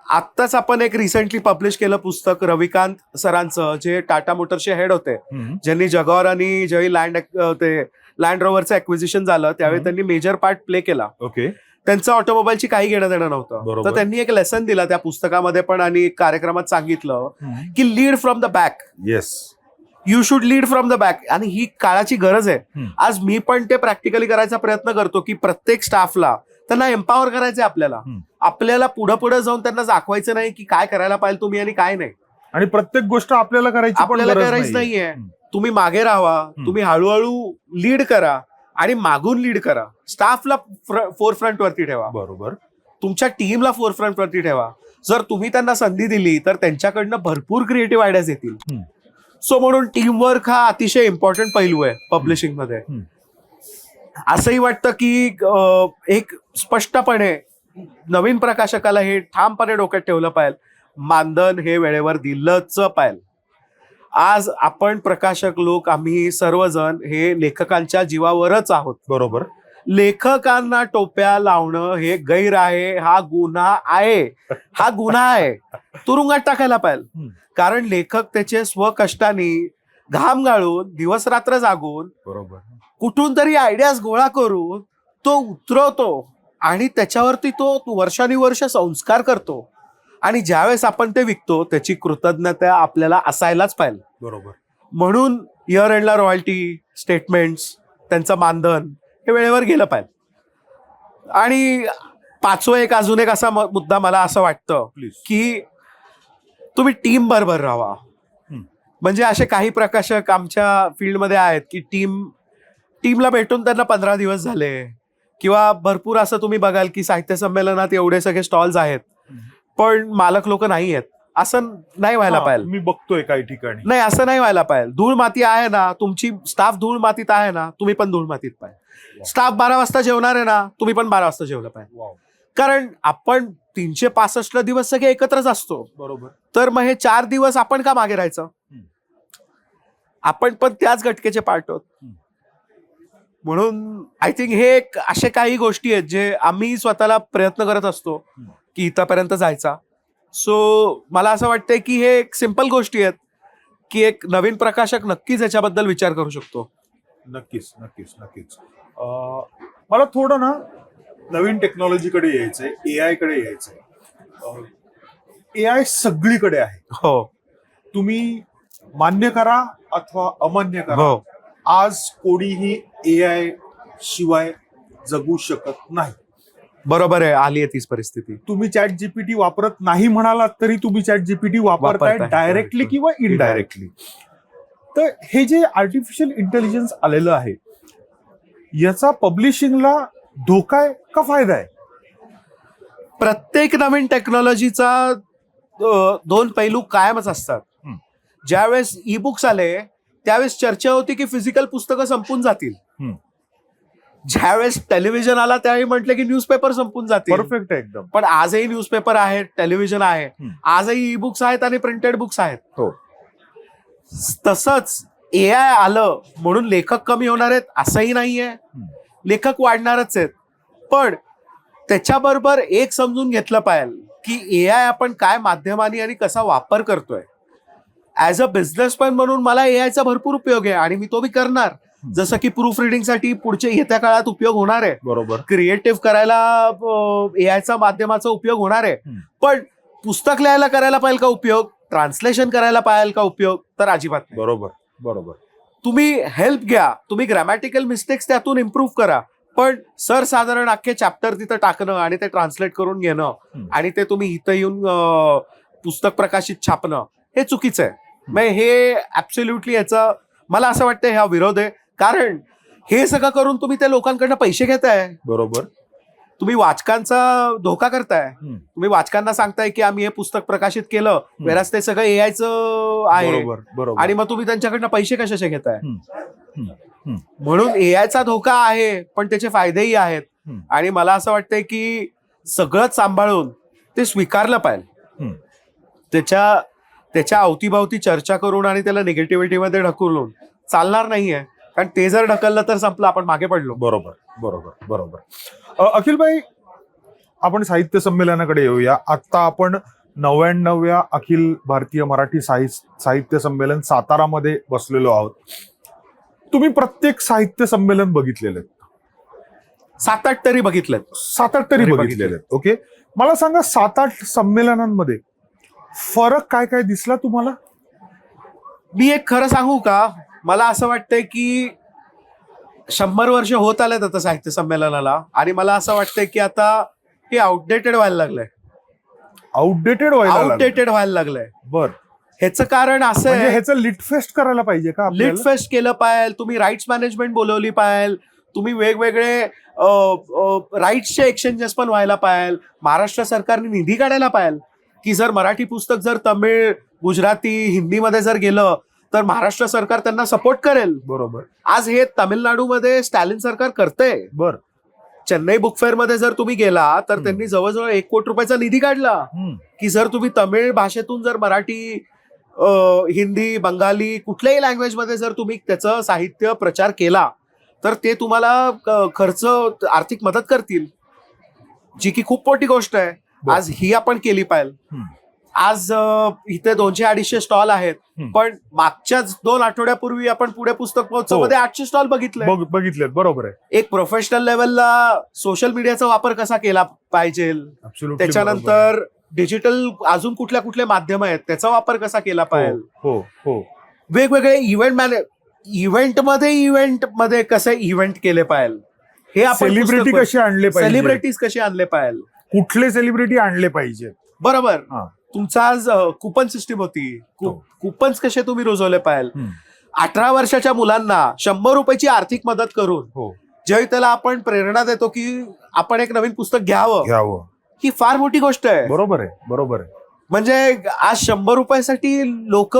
आत्ताच आपण एक रिसेंटली पब्लिश केलं पुस्तक रविकांत सरांचं, जे टाटा मोटर्सचे हेड होते, ज्यांनी जगॉर आणि ज्यावेळी लँड रोव्हरचं ऍक्विजिशन झालं त्यावेळी त्यांनी मेजर पार्ट प्ले केला. ओके. त्यांचं ऑटोमोबाईलची काही घेणं देणं नव्हतं. बरोबर. तर त्यांनी एक लेसन दिला त्या पुस्तकामध्ये पण आणि कार्यक्रमात सांगितलं की lead from the back. Yes, you should lead from the back. आणि ही काळाची गरज आहे. आज मी पण ते प्रॅक्टिकली करायचा प्रयत्न करतो की प्रत्येक स्टाफला त्यांना एम्पॉवर करायचंय. आपल्याला पुढे जाऊन त्यांना दाखवायचं नाही की काय करायला पाहिजे तुम्ही आणि काय नाही. आणि प्रत्येक गोष्ट आपल्याला करायची नाहीये. तुम्ही मागे राहा, तुम्ही हळूहळू लीड करा आणि मागून लीड करा. स्टाफला फोरफ्रंट वरती ठेवा. बरोबर. तुमच्या टीमला फोरफ्रंट वरती ठेवा. जर तुम्ही त्यांना संधी दिली तर त्यांच्याकडनं भरपूर क्रिएटिव्ह आयडियाज येतील. सो म्हणून टीमवर्क हा अतिशय इम्पॉर्टंट पैलू आहे पब्लिशिंग मध्ये. असंही वाटतं की एक स्पष्टपणे नवीन प्रकाशकाला हे ठामपणे डोक्यात ठेवलं पाहिजे, मानधन हे वेळेवर दिलंच पाहिजे. आज आपण प्रकाशक लोक, आम्ही सर्वजण हे लेखकांच्या जीवावरच आहोत. बरोबर. लेखकांना टोप्या लावणं हे गैर आहे, हा गुन्हा आहे. तुरुंगात टाकायला पाहिजे. कारण लेखक त्याचे स्वकष्टाने घाम गाळून दिवस रात्र जागून बरोबर कुठून तरी आयडियाज गोळा करून तो उतरवतो आणि त्याच्यावरती तो वर्षानुवर्ष संस्कार करतो. आणि ज्यावेळेस आपण ते विकतो त्याची कृतज्ञता आपल्याला असायलाच पाहिजे. बरोबर. म्हणून इयर एंडला रॉयल्टी स्टेटमेंट्स, त्यांचं मानधन हे वेळेवर गेलं पाहिजे. आणि अजून एक असा मुद्दा मला असं वाटतं की तुम्ही टीम बरोबर राहा. म्हणजे असे काही प्रकाशक आमच्या फील्डमध्ये आहेत की टीमला भेटून त्यांना 15 दिवस झाले, किंवा भरपूर असं तुम्ही बघाल की साहित्य संमेलनात एवढे सगळे स्टॉल्स आहेत पण मालक लोक नाही आहेत. असं नाही व्हायला पाहिजे. मी बघतोय काही ठिकाणी. नाही, असं नाही व्हायला पाहिजे. धूळ माती आहे ना, तुमची स्टाफ धूळ मातीत आहे ना, तुम्ही पण धूळ मातीत पाहिजे. स्टाफ 12 वाजता जेवणार आहे ना, तुम्ही पण 12 वाजता जेवलं पाहिजे. कारण आपण 365 दिवस सगळे एकत्रच असतो. बरोबर. तर मग हे 4 दिवस आपण का मागे राहायचं? आपण पण त्याच घटकेचे पार्ट आहोत. म्हणून आय थिंक हे असे काही गोष्टी आहेत जे आम्ही स्वतःला प्रयत्न करत असतो की इथपर्यंत जायचा. सो मला असं वाटतंय की हे एक सिंपल गोष्टी आहेत की एक नवीन प्रकाशक नक्कीच याच्याबद्दल विचार करू शकतो. नक्कीच. मला थोडं ना नवीन टेक्नॉलॉजीकडे यायचंय, AI कडे यायचंय. AI सगळीकडे आहे. हो. तुम्ही मान्य करा अथवा अमान्य करा, हो. आज कोणीही AI शिवाय जगू शकत नाही. बरोबर आहे. आली आहे तीच परिस्थिती. तुम्ही चॅट जीपीटी वापरत नाही म्हणालात तरी तुम्ही चॅट जीपीटी वापरताय डायरेक्टली किंवा इनडायरेक्टली. तर हे जे आर्टिफिशियल इंटेलिजन्स आलेलं आहे याचा पब्लिशिंगला धोका आहे का फायदा आहे? प्रत्येक नवीन टेक्नॉलॉजीचा 2 पैलू कायमच असतात. ज्यावेळेस ई बुक्स आले त्यावेळेस चर्चा होती की फिजिकल पुस्तकं संपून जातील. ज्यावेळेस टेलिव्हिजन आला त्यावेळी म्हटलं की न्यूजपेपर संपून जातील. परफेक्ट आहे एकदम. पण आजही न्यूजपेपर आहे, टेलिव्हिजन आहे, आजही ई बुक्स आहेत आणि प्रिंटेड बुक्स आहेत. हो. तसंच AI आलं म्हणून लेखक कमी होणार आहेत असंही नाहीये. लेखक वाढणारच आहेत. पण त्याच्याबरोबर एक समजून घेतलं पाहिजे की AI आपण काय माध्यमांनी आणि कसा वापर करतोय. ऍज अ बिझनेसमॅन म्हणून मला AIचा भरपूर उपयोग आहे आणि मी तो बी करणार. जसं की प्रूफ रिडिंगसाठी पुढच्या येत्या काळात उपयोग होणार आहे. बरोबर. क्रिएटिव्ह करायला AIचा माध्यमाचा उपयोग होणार आहे. पण पुस्तक लिहायला करायला पाहिजे का उपयोग? ट्रान्सलेशन करायला पाहिजे का उपयोग? तर अजिबात नाही. बरोबर. तुम्ही हेल्प घ्या, तुम्ही ग्रॅमॅटिकल मिस्टेक्स त्यातून इम्प्रूव्ह करा, पण सर्वसाधारण अख्खे चॅप्टर तिथं टाकणं आणि ते ट्रान्सलेट करून घेणं आणि ते तुम्ही इथं येऊन पुस्तक प्रकाशित छापणं हे चुकीचं आहे. मग हे ऍब्सोल्युटली याचा मला असं वाटतं हा विरोध आहे. कारण हे सगळं करून तुम्ही त्या लोकांकडनं पैसे घेताय. बरोबर. तुम्ही वाचकांचा धोका करताय. तुम्ही वाचकांना सांगताय की आम्ही हे पुस्तक प्रकाशित केलं, वेराज ते सगळं एआयचं आहे. बरोबर बरोबर. आणि मग तुम्ही त्यांच्याकडनं पैसे कशाचे घेताय. म्हणून एआयचा धोका आहे, पण त्याचे फायदेही आहेत. आणि मला असं वाटतंय की सगळंच सांभाळून ते स्वीकारलं पाहिजे. त्याच्या अवतीभवती चर्चा करून आणि त्याला निगेटिव्हिटीमध्ये ढकलून चालणार नाहीये. कारण ते जर ढकललं तर संपलं, आपण मागे पडलो. बरोबर बरोबर बरोबर. अखिलभाई, आपण साहित्य संमेलनाकडे येऊया. आता आपण 99व्या अखिल भारतीय मराठी साहित्य संमेलन सातारामध्ये बसलेलो आहोत. तुम्ही प्रत्येक साहित्य संमेलन बघितलेले? 7-8 तरी बघितलेत. 7-8 तरी बघितलेले. ओके, मला सांगा 7-8 संमेलनांमध्ये फरक काय काय दिसला तुम्हाला? मी एक खरं सांगू का, मला असं वाटतंय की 100 वर्ष होत आलेत आता साहित्य संमेलनाला, आणि मला असं वाटतंय की आता हे आउटडेटेड व्हायला लागलंय. आउटडेटेड व्हायला लागलंय. बर, ह्याचं कारण असं आहे, ह्याचं लिट फेस्ट करायला पाहिजे का? लिट फेस्ट केलं पाहिजे. तुम्ही राईट्स मॅनेजमेंट बोलवली पाहिजे. तुम्ही वेगवेगळे राईट्सचे एक्सचेंजेस पण व्हायला पाहिजे. महाराष्ट्र सरकारने निधी काढायला पाहिजे की जर मराठी पुस्तक जर तमिळ, गुजराती, हिंदीमध्ये जर गेलं तर महाराष्ट्र सरकार त्यांना सपोर्ट करेल. बरोबर. आज हे तामिळनाडूमध्ये स्टॅलिन सरकार करतंय. बर. चेन्नई बुक फेअर मध्ये जर तुम्ही गेला तर त्यांनी जवळजवळ 1 कोटी रुपयाचा निधी काढला की जर तुम्ही तमिळ भाषेतून जर मराठी, हिंदी, बंगाली कुठल्याही लँग्वेज मध्ये जर तुम्ही त्याचं साहित्य प्रचार केला तर ते तुम्हाला खर्च आर्थिक मदत करतील, जी की खूप मोठी गोष्ट आहे. आज ही आपण केली पाहिजे. आज इथे 200-250 स्टॉल आहेत, पण मागच्याच 2 आठवड्यापूर्वी आपण पुणे पुस्तक महोत्सव मध्ये 800 स्टॉल बघितलेत. बरोबर आहे. एक प्रोफेशनल लेवलला सोशल मीडियाचा वापर कसा केला पाहिजे, त्याच्यानंतर डिजिटल अजून कुठल्या माध्यम आहेत त्याचा वापर कसा केला पाहिजे, वेगवेगळे इव्हेंट मध्ये कसे इव्हेंट केले पाहिजे, हे आपण सेलिब्रिटी कसे आणले पाहिजे, सेलिब्रिटीज कसे आणले पाहिजे, कुठले सेलिब्रिटी आणले पाहिजे. बरोबर. तुमचा आज कुपन सिस्टीम होती, कुपन्स कसे तुम्ही रुजवले पाहिजे. 18 वर्षाच्या मुलांना 100 रुपयाची आर्थिक मदत करून ज्यावेळी त्याला आपण प्रेरणा देतो की आपण एक नवीन पुस्तक घ्यावं, ही फार मोठी गोष्ट आहे. बरोबर आहे. म्हणजे आज 100 रुपयासाठी लोक,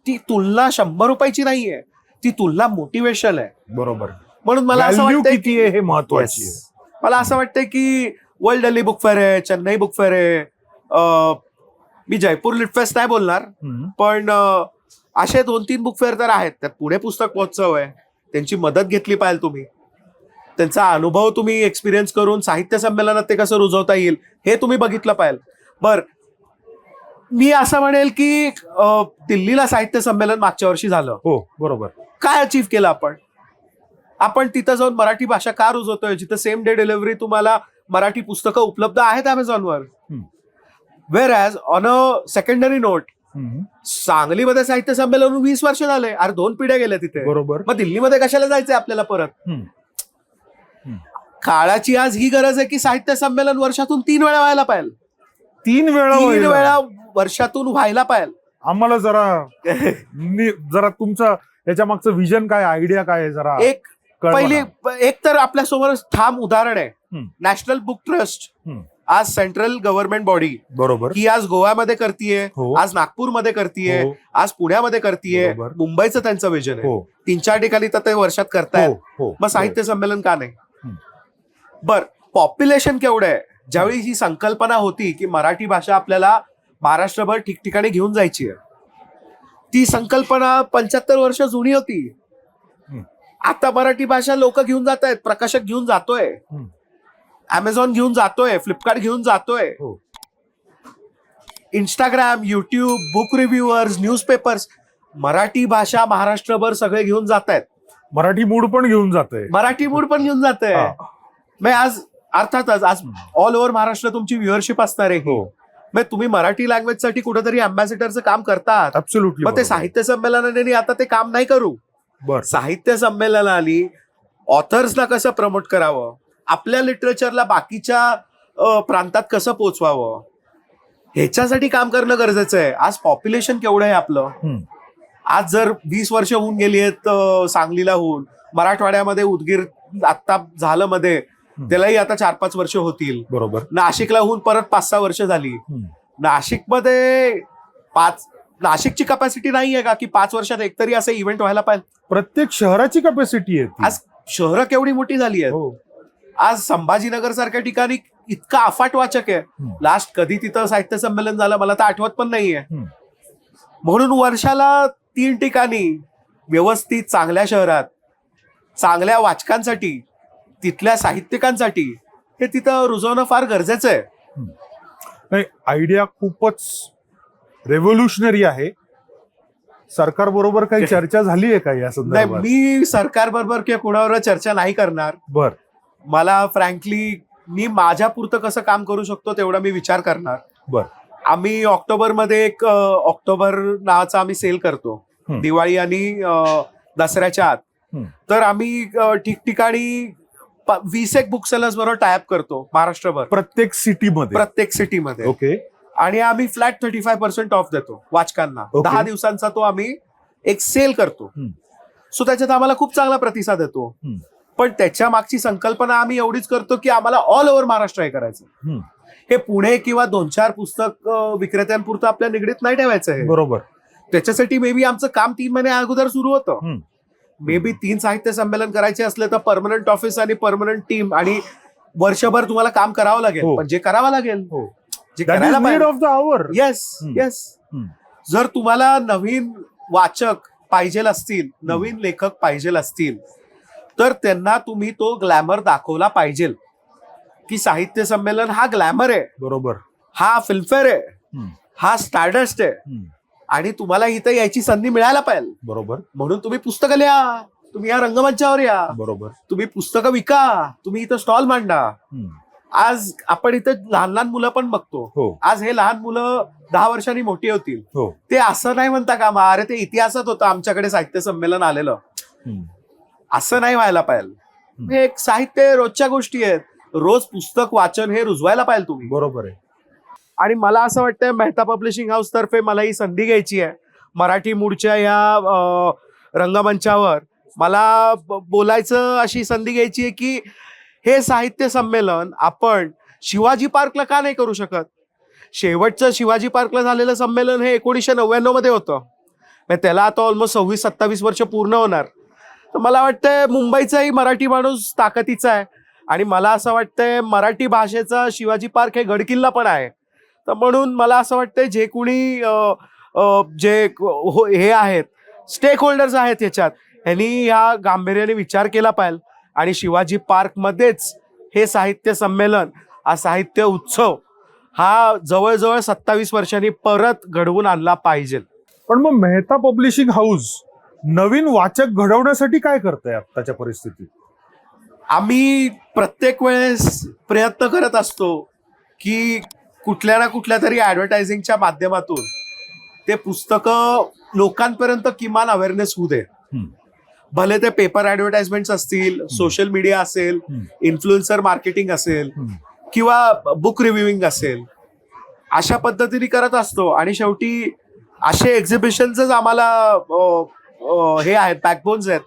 ती तुलना 100 रुपयाची नाहीये, ती तुलना मोटिवेशन आहे. बरोबर. म्हणून मला असं वाटतं किती आहे हे महत्वाची आहे. मला असं वाटतं की वर्ल्ड दिल्ली बुक फेअर आहे, चेन्नई बुक फेअर आहे, मी जयपूर लिट फेस्ट नाही बोलणार, पण असे 2-3 बुक फेअर तर आहेत. त्यात पुणे पुस्तक महोत्सव आहे, त्यांची मदत घेतली पाहिजे तुम्ही. त्यांचा अनुभव तुम्ही एक्सपिरियन्स करून साहित्य संमेलनात ते कसं रुजवता येईल हे तुम्ही बघितलं पाहिजे. बर, मी असं म्हणेल की दिल्लीला साहित्य संमेलन मागच्या वर्षी झालं. बरोबर. काय अचीव्ह केलं आपण तिथं जाऊन मराठी भाषा का रुजवतोय, जिथं सेम डे डिलिव्हरी तुम्हाला मराठी पुस्तकं उपलब्ध आहेत अमेझॉनवर. Whereas on a secondary note, सांगलीमध्ये साहित्य संमेलन 20 वर्ष झाले, अरे 2 पिढ्या गेल्या तिथे. बरोबर. मग दिल्लीमध्ये कशाला जायचंय आपल्याला परत. काळाची आज ही गरज आहे की साहित्य संमेलन वर्षातून 3 वेळा व्हायला पाहिजे. 3 वेळा वर्षातून व्हायला पाहिजे. आम्हाला जरा तुमचं याच्या मागचं विजन काय, आयडिया काय आहे जरा. एक तर आपल्या समोर ठाम उदाहरण आहे, नॅशनल बुक ट्रस्ट. आज सेंट्रल गव्हर्नमेंट बॉडी, बरोबर, ही आज गोव्यामध्ये करतीये, आज नागपूरमध्ये करतीये, आज पुण्यामध्ये करतीये. मुंबईचं त्यांचं विजन आहे. 3-4 ठिकाणी तर ते वर्षात करतायत. मग साहित्य संमेलन का नाही. बर, पॉप्युलेशन केवढं आहे. ज्यावेळी ही संकल्पना होती की मराठी भाषा आपल्याला महाराष्ट्रभर ठिकठिकाणी घेऊन जायची आहे, ती संकल्पना 75 वर्ष जुनी होती. आता मराठी भाषा लोक घेऊन जात आहेत, प्रकाशक घेऊन जातोय, अमेझॉन घेऊन जातोय, फ्लिपकार्ट घेऊन जातोय, Instagram, YouTube, book reviewers, newspapers. Marathi भाषा महाराष्ट्रभर सगळे घेऊन जात आहेत. मराठी मूड पण घेऊन जातंय. मग आज अर्थातच आज ऑल ओव्हर महाराष्ट्र तुमची व्ह्युअरशिप असणार आहे. मग तुम्ही मराठी लँग्वेज साठी कुठेतरी अँबॅसिडरचं काम करतात. ऍब्सोल्युटली. मग ते साहित्य संमेलनाने आता ते काम नाही करू. साहित्य संमेलनाने ऑथर्सना कसं प्रमोट करावं, आपल्या लिटरेचरला बाकीच्या प्रांतात कसं पोचवावं, ह्याच्यासाठी काम करणं गरजेचं आहे. आज पॉप्युलेशन केवढं आहे आपलं. आज जर 20 वर्ष होऊन गेली आहेत सांगलीला होऊन, मराठवाड्यामध्ये उदगीर आत्ता झालं मध्ये, त्यालाही आता 4-5 वर्ष होतील. बरोबर. नाशिकला होऊन परत 5-6 वर्ष झाली. नाशिकमध्ये नाशिकची कपॅसिटी नाही आहे का की 5 वर्षात एकतरी असे इव्हेंट व्हायला पाहिजे. प्रत्येक शहराची कॅपॅसिटी आहे ती. आज शहरं केवढी मोठी झाली आहेत. हो. आज संभाजीनगर सारख्या ठिकाणी इतका अफाट वाचक आहे. लास्ट कधी तिथं साहित्य संमेलन झालं मला तर आठवत पण नाहीये. म्हणून वर्षाला 3 ठिकाणी व्यवस्थित चांगल्या शहरात चांगल्या वाचकांसाठी, तिथल्या साहित्यिकांसाठी हे तिथं रुजवणं फार गरजेचं आहे. नाही, आयडिया खूपच रेव्होल्युशनरी आहे. सरकार बरोबर काही चर्चा झाली आहे का या नाही, संदर्भात? मी सरकार बरोबर किंवा कुणावर चर्चा नाही करणार. बर. मला फ्रँकली मी माझ्यापुरतं कसं काम करू शकतो तेवढा मी विचार करणार. बर. आम्ही ऑक्टोबरमध्ये एक ऑक्टोबर नावाचा आम्ही सेल करतो दिवाळी आणि दसऱ्याच्या आत. तर आम्ही ठिकठिकाणी 20 बुक सेलर्स बरोबर टायअप करतो महाराष्ट्रभर, प्रत्येक सिटीमध्ये. ओके. आणि आम्ही फ्लॅट 35% ऑफ देतो वाचकांना. 10 दिवसांचा तो आम्ही एक सेल करतो. सो त्याच्यात आम्हाला खूप चांगला प्रतिसाद येतो. पण त्याच्या मागची संकल्पना आम्ही एवढीच करतो की आम्हाला ऑल ओव्हर महाराष्ट्र हे करायचं. हे पुणे किंवा 2-4 पुस्तक विक्रेत्यांपुरतं आपल्या निगडीत नाही ठेवायचं आहे. बरोबर. त्याच्यासाठी मे बी आमचं काम 3 महिने अगोदर सुरू होतं. मे बी 3 साहित्य संमेलन करायचे असले तर परमनंट ऑफिस आणि परमनंट टीम आणि वर्षभर तुम्हाला काम करावं लागेल. पण जे करावं लागेल जे करायला पाहिजे. येस. जर तुम्हाला नवीन वाचक पाहिजे असतील, नवीन लेखक पाहिजे असतील, तर त्यांना तुम्ही तो ग्लॅमर दाखवला पाहिजे की साहित्य संमेलन हा ग्लॅमर आहे. बरोबर. हा फिल्मफेअर आहे, हा स्टारडस्ट आहे आणि तुम्हाला इथं यायची संधी मिळायला पाहिजे. बरोबर. म्हणून तुम्ही पुस्तकं लिहा, तुम्ही या रंगमंचावर या. बरोबर. तुम्ही पुस्तकं विका, तुम्ही इथं स्टॉल मांडा. आज आपण इथं लहान लहान मुलं पण बघतो. आज हे लहान मुलं 10 वर्षांनी मोठी होतील. ते असं नाही म्हणता का अरे ते इतिहासात होतं आमच्याकडे साहित्य संमेलन आलेलं. असं नाही व्हायला पाहिजे. हे एक साहित्य रोजच्या गोष्टी आहेत. रोज पुस्तक वाचन हे रुजवायला पाहिजे तुम्ही. बरोबर आहे. आणि मला असं वाटतंय मेहता पब्लिशिंग हाऊस तर्फे मला ही संधी घ्यायची आहे. मराठी मूडच्या या रंगमंचावर मला बोलायचं अशी संधी घ्यायची आहे की हे साहित्य संमेलन आपण शिवाजी पार्कला का नाही करू शकत. शेवटचं शिवाजी पार्कला झालेलं संमेलन हे 1999 मध्ये होतं. त्याला आता ऑलमोस्ट 26-27 वर्ष पूर्ण होणार. तर मला वाटतंय मुंबईचाही मराठी माणूस ताकदीचा आहे आणि मला असं वाटतंय मराठी भाषेचा शिवाजी पार्क हे गडकिल्ला पण आहे. तर म्हणून मला असं वाटतंय जे कुणी जे हे आहेत स्टेक होल्डर्स आहेत ह्याच्यात, ह्यांनी ह्या गांभीर्याने विचार केला पाहिजे आणि शिवाजी पार्कमध्येच हे साहित्य संमेलन, हा साहित्य उत्सव हा जवळजवळ 27 वर्षांनी परत घडवून आणला पाहिजे. पण मग मेहता पब्लिशिंग हाऊस नवीन वाचक घडवण्यासाठी काय करतंय आत्ताच्या परिस्थितीत? आम्ही प्रत्येक वेळेस प्रयत्न करत असतो की कुठल्या ना कुठल्या तरी ऍडव्हर्टायझिंगच्या माध्यमातून ते पुस्तकं लोकांपर्यंत किमान अवेअरनेस होऊ दे. भले ते पेपर ऍडव्हर्टाइजमेंट्स असतील, सोशल मीडिया असेल, इन्फ्लुएन्सर मार्केटिंग असेल किंवा बुक रिव्ह्यूइंग असेल, अशा पद्धतीने करत असतो. आणि शेवटी असे एक्झिबिशन्सच आम्हाला हे आहेत, बॅकबोन्स आहेत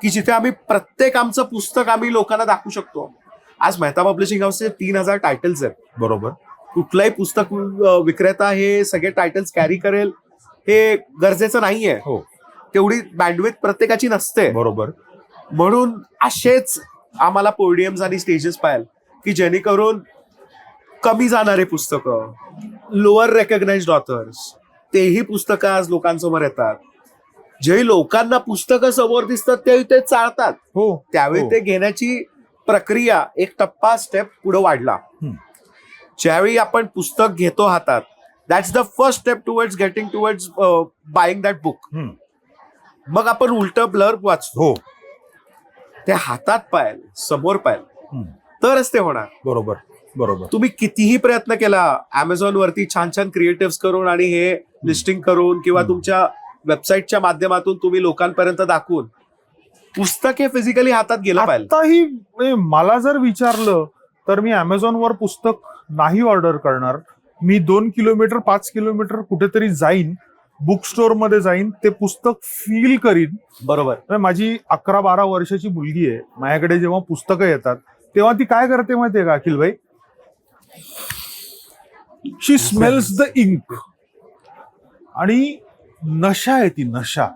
की जिथे आम्ही प्रत्येक आमचं पुस्तक आम्ही लोकांना दाखवू शकतो. आज मेहता पब्लिशिंग हाऊसचे 3000 टायटल्स आहेत. बरोबर. कुठलाही पुस्तक विक्रेता हे सगळे टायटल्स कॅरी करेल हे गरजेचं नाहीये. तेवढी बँडविड्थ प्रत्येकाची नसते. बरोबर. म्हणून असेच आम्हाला पोडियम्स आणि स्टेजेस पाहिजे की जेणेकरून कमी जाणारे पुस्तकं, लोअर रेकग्नाइज्ड ऑथर्स, तेही पुस्तकं आज लोकांसमोर येतात. जे लोकांना पुस्तकं समोर दिसतात त्यावेळी ते चाळतात. त्यावेळी ते घेण्याची प्रक्रिया एक टप्पा स्टेप पुढे वाढला. ज्यावेळी आपण पुस्तक घेतो हातात, that's the first step towards getting towards buying that book. मग आपण उलट ब्लर वाचतो. ते हातात पाहिजे, समोर पाहिजे, तरच ते होणार. बरोबर. बरोबर. तुम्ही कितीही प्रयत्न केला Amazon वरती छान छान क्रिएटिव्ह करून आणि हे लिस्टिंग करून किंवा तुमच्या वेबसाईटच्या माध्यमातून तुम्ही लोकांपर्यंत दाखवून, पुस्तक हे फिजिकली हातात गेलं पाहिजे. आताही म्हणजे मला जर विचारलं तर मी अमेझॉनवर पुस्तक नाही ऑर्डर करणार. मी 2 किलोमीटर 5 किलोमीटर कुठेतरी जाईन, बुक स्टोअर मध्ये जाईन, ते पुस्तक फील करीन. बरोबर. म्हणजे माझी 11-12 वर्षाची मुलगी आहे. माझ्याकडे जेव्हा पुस्तकं येतात तेव्हा ती काय करते माहितीये का अखिल भाई? She smells the ink. आणि नशा आहे ती, नशा.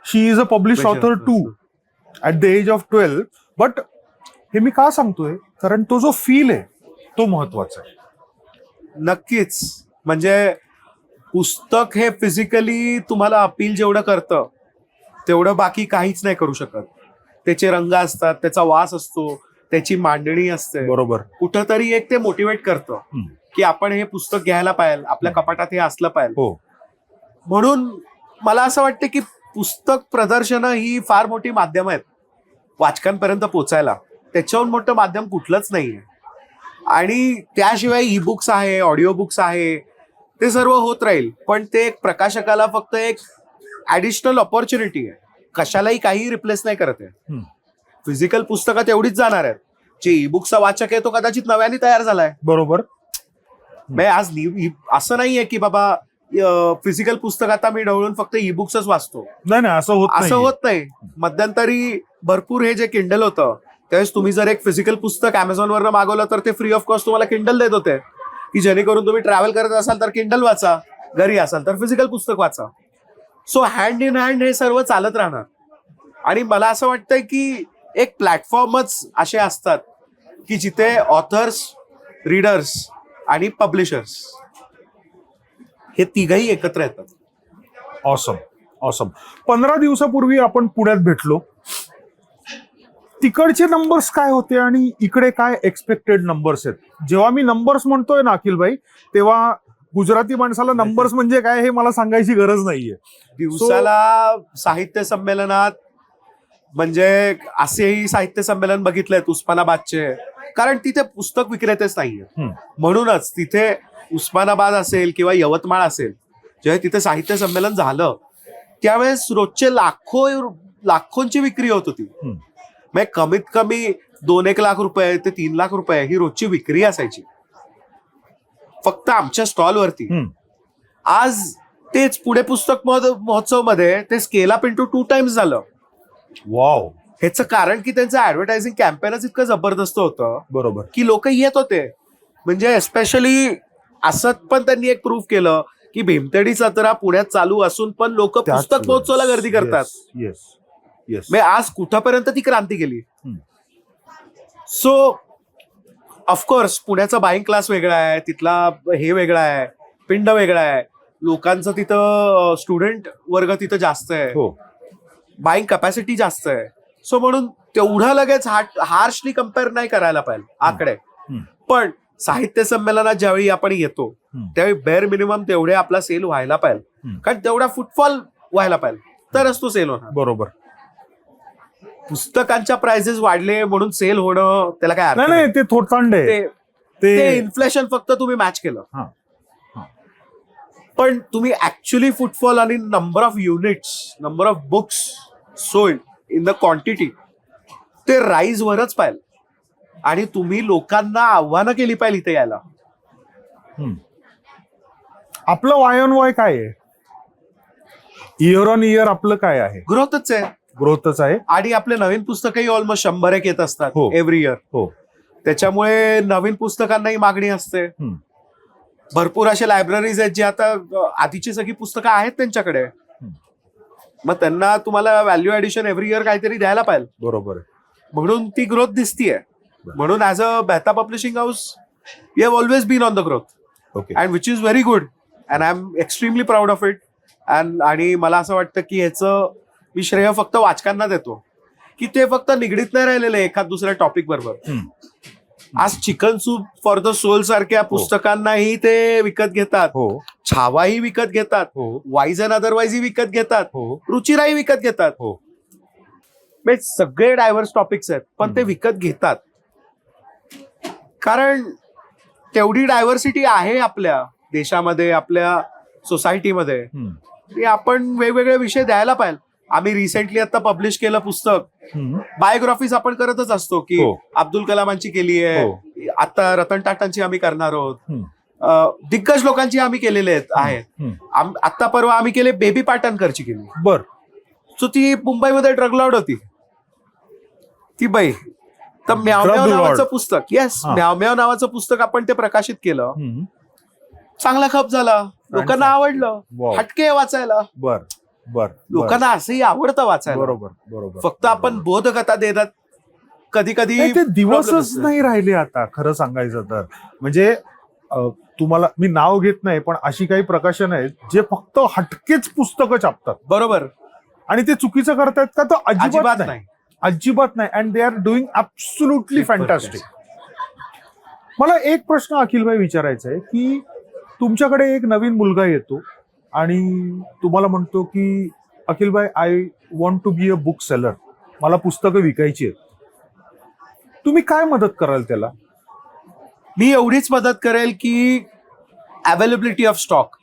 She is a publish author too at the age of 12. But हे मी का सांगतोय? कारण तो जो फील आहे तो महत्वाचा आहे. नक्कीच. म्हणजे पुस्तक हे फिजिकली तुम्हाला अपील जेवढं करतं तेवढं बाकी काहीच नाही करू शकत. त्याचे रंग असतात, त्याचा वास असतो, त्याची मांडणी असते. बरोबर. कुठंतरी एक ते मोटिवेट करतं की आपण हे पुस्तक घ्यायला पाहिजे, आपल्या कपाटात हे असलं पाहिजे. हो. म्हणून मला असं वाटतं की पुस्तक प्रदर्शनं ही फार मोठी माध्यम आहेत वाचकांपर्यंत पोचायला. त्याच्याहून मोठं माध्यम कुठलंच नाहीये. आणि त्याशिवाय ई बुक्स आहे, ऑडिओ बुक्स आहे, ते सर्व होत राहील. पण ते एक प्रकाशकाला फक्त एक ऍडिशनल ऑपॉर्च्युनिटी आहे. कशालाही काही रिप्लेस नाही करत आहे. फिजिकल पुस्तकात एवढीच जाणार आहेत. जे ई बुकचा वाचक आहे तो कदाचित नव्याने तयार झालाय. बरोबर. आज असं नाहीये की बाबा फिजिकल पुस्तक आता मी ढवळून फक्त ई बुक्सच वाचतो. नाही, असं होत नाही. मध्यंतरी भरपूर हे जे किंडल होतं त्यावेळेस तुम्ही जर एक फिजिकल पुस्तक अमेझॉनवरनं मागवलं तर ते फ्री ऑफ कॉस्ट तुम्हाला किंडल देत होते की जेणेकरून तुम्ही ट्रॅव्हल करत असाल तर किंडल वाचा, घरी असाल तर फिजिकल पुस्तक वाचा. सो हँड इन हँड हे सर्व चालत राहणार. आणि मला असं वाटतंय की एक प्लॅटफॉर्मच असे असतात की जिथे ऑथर्स, रीडर्स आणि पब्लिशर्स हे तिघही एकत्र येतात. ऑसम. 15 दिवसापूर्वी आपण पुण्यात भेटलो. तिकडचे नंबर्स काय होते आणि इकडे काय एक्सपेक्टेड नंबर्स आहेत? जेव्हा मी नंबर्स म्हणतोय ना अखिल भाई, तेव्हा गुजराती माणसाला नंबर्स म्हणजे काय हे मला सांगायची गरज नाहीये. दिवसाला साहित्य संमेलनात म्हणजे असेही साहित्य संमेलन बघितलेत उस्मानाबादचे, कारण तिथे पुस्तक विक्रेतेच नाहीये. म्हणूनच तिथे उस्मानाबाद असेल किंवा यवतमाळ असेल, जेव्हा तिथे साहित्य संमेलन झालं त्यावेळेस रोजचे लाखोंची विक्री होत होती. म्हणजे कमीत कमी 2-1 लाख रुपये ते 3 लाख रुपये ही रोजची विक्री असायची फक्त आमच्या स्टॉलवरती. आज तेच पुणे पुस्तक महोत्सव मध्ये ते स्केल अप इंटू 2 टाइम्स झालं. वाव. ह्याचं कारण की त्यांचं ऍडव्हर्टायझिंग कॅम्पेनच इतकं जबरदस्त होतं. बरोबर. की लोक येत होते. म्हणजे एस्पेशली असं पण त्यांनी एक प्रूव्ह केलं की भीमथडी जत्रा पुण्यात चालू असून पण लोक पुस्तक महोत्सवाला गर्दी करतात. म्हणजे आज कुठपर्यंत ती क्रांती गेली. सो ऑफकोर्स पुण्याचा बाईंग क्लास वेगळा आहे, तिथला हे वेगळा आहे, पिंड वेगळा आहे, लोकांचं तिथं स्टुडंट वर्ग तिथं जास्त आहे, बाईंग कॅपॅसिटी जास्त आहे. सो म्हणून तेवढं लगेच हार्शली कम्पेअर नाही करायला पाहिजे आकडे. पण साहित्य संमेलनात ज्यावेळी आपण येतो त्यावेळी बेअर मिनिमम तेवढे आपला सेल व्हायला पाहिजे, कारण तेवढा फुटफॉल व्हायला पाहिजे तरच तो सेल होणार. बरोबर. पुस्तकांच्या प्राइसेस वाढले म्हणून सेल होणं त्याला काय अर्थ नाही, ते थोडं ते इन्फ्लेशन फक्त तुम्ही मॅच केलं. पण तुम्ही ऍक्च्युली फुटफॉल आणि number of units, number of books sold in the quantity ते राईज वरच पाहिजे. आणि तुम्ही लोकांना आव्हानं केली पाहिजे इथे यायला. आपलं वाय ऑन वाय काय आहे? इयर ऑन इयर आपलं काय आहे? ग्रोथच आहे. आणि आपले नवीन पुस्तकही ऑलमोस्ट 100 येत असतात एव्हरी इयर. त्याच्यामुळे नवीन पुस्तकांनाही मागणी असते. भरपूर अशा लायब्ररीज आहेत जे आता आधीची सगळी पुस्तकं आहेत त्यांच्याकडे, मग त्यांना तुम्हाला व्हॅल्यू ऍडिशन एव्हरी इयर काहीतरी द्यायला पाहिजे. बरोबर. म्हणून ती ग्रोथ दिसतीये. म्हणून as a Mehta publishing house we have always been on the growth and which is very good and I am extremely proud of it. आणि मला असं वाटतं की ह्याचं मी श्रेय फक्त वाचकांना देतो की ते फक्त निगडीत नाही राहिलेले एखाद दुसऱ्या टॉपिक बरोबर. आज chicken soup for the soul सारख्या पुस्तकांनाही ते विकत घेतात, छावाही विकत घेतात, वाईज अँड अदरवाईजही विकत घेतात, रुचिराही विकत घेतात. म्हणजे सगळे डायव्हर्स टॉपिक्स आहेत पण ते विकत घेतात कारण तेवढी डायव्हर्सिटी आहे आपल्या देशामध्ये, आपल्या सोसायटीमध्ये. आपण वेगवेगळे विषय द्यायला पाहिजे. आम्ही रिसेंटली आता पब्लिश केलं पुस्तक. हम्म. बायोग्राफीज आपण करतच असतो की हो. अब्दुल कलामांची केली आहे, हो. आता रतन टाटांची आम्ही करणार आहोत, हम्म. दिग्गज लोकांची आम्ही केलेले आहेत. हम्म. आता परवा आम्ही केले बेबी पाटणकरची केली. बर. सो ती मुंबईमध्ये ड्रग लॉर्ड होती ती बाई. तर म्याव Drug म्याव lord. नावाचं पुस्तक, येस, हा. म्याव म्याव नावाचं पुस्तक आपण ते प्रकाशित केलं. हम्म. चांगला खप झाला, लोकांना आवडलं. Wow. हटके आहे वाचायला, बर बर. लोकांना असंही आवडतं वाचायला. बरोबर बरोबर. फक्त आपण बोधकथा देतात कधी कधी. नाही, ते दिवसच नाही राहिले आता खरं सांगायचं तर. म्हणजे तुम्हाला मी नाव घेत नाही, पण अशी काही प्रकाशन आहेत जे फक्त हटकेच पुस्तकं छापतात. बरोबर. आणि ते चुकीचं करतायत का? तर अजिबात अजिबात नाही, नाही. अजिबात नाही. And they are doing absolutely fantastic. मला एक प्रश्न अखिलभाई विचारायचा आहे की तुमच्याकडे एक नवीन मुलगा येतो आणि तुम्हाला म्हणतो की अखिलभाई, I want to be a bookseller, मला पुस्तकं विकायची आहेत. तुम्ही काय मदत कराल त्याला? मी एवढीच मदत करेल की अवेलेबिलिटी ऑफ स्टॉक.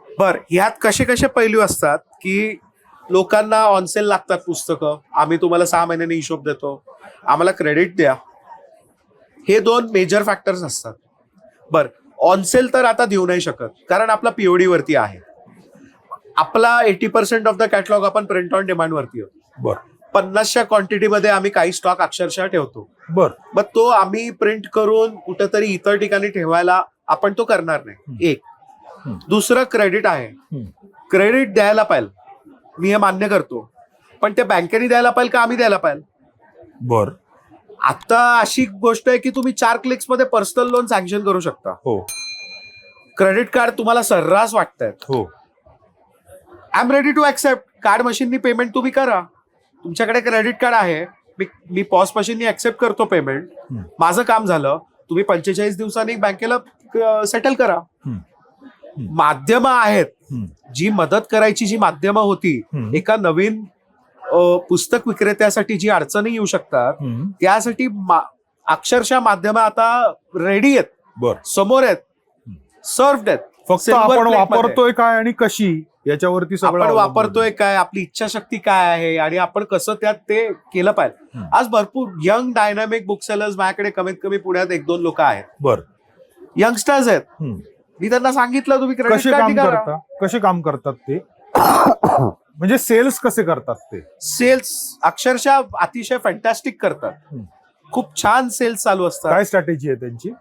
बर, ह्यात कसे कसे पैलू असतात की लोकांना ऑनसेल लागतात पुस्तकं, आम्ही तुम्हाला 6 महिन्यांनी हिशोब देतो, आम्हाला क्रेडिट द्या. हे 2 मेजर फॅक्टर्स असतात. बर, ऑनसेल तर आता देऊ नाही शकत कारण आपला पीओडी वरती आहे. आपला 80% ऑफ द कॅटलॉग आपण प्रिंट ऑन डिमांड वरती होतो. बर. 50च्या क्वांटिटीमध्ये आम्ही काही स्टॉक अक्षरशः ठेवतो. बर. मग तो आम्ही प्रिंट करून कुठेतरी इतर ठिकाणी ठेवायला आपण तो करणार नाही. एक. दुसरं क्रेडिट आहे. क्रेडिट द्यायला पाहिजे, मी हे मान्य करतो, पण ते बँकेने द्यायला पाहिजे का आम्ही द्यायला पाहिजे? बर. आता अशी गोष्ट आहे की तुम्ही 4 क्लिक्स मध्ये पर्सनल लोन सँक्शन करू शकता. हो क्रेडिट कार्ड तुम्हाला सर्रास वाटतायत, हो. I am ready to accept. Card मशीननी पेमेंट तुम्ही करा, तुमच्याकडे क्रेडिट कार्ड आहे, मी पॉस मशीननी ऍक्सेप्ट करतो पेमेंट, माझं काम झालं. तुम्ही 45 दिवसांनी बँकेला सेटल करा. माध्यमं आहेत जी मदत करायची, जी माध्यमं होती एका नवीन पुस्तक विक्रेत्यासाठी जी अडचणी येऊ शकतात, त्यासाठी अक्षरशः माध्यमं आता रेडी आहेत. बर. समोर आहेत, सर्व्ड आहेत. फक्त Silver आपण plate मध्ये. वापरतोय काय आणि कशी याच्यावरती सगळं आपण अवलंबून वापरतोय काय, आपली इच्छाशक्ती काय आहे आणि आपण कसं त्यात ते केलं पाहिजे. आज भरपूर यंग डायनामिक बुक सेलर्स माझ्याकडे कमीत कमी पुण्यात 1-2 लोक आहेत. बर. यंगस्टर्स आहेत. मी त्यांना सांगितलं तुम्ही क्रेडिट कसे कार्ड काम करा. करतात, कसे काम करतात ते? म्हणजे सेल्स कसे करतात ते? सेल्स अक्षरशः अतिशय फॅन्टॅस्टिक करतात. खूप छान सेल्स चालू असतात. काय स्ट्रॅटेजी आहे त्यांची?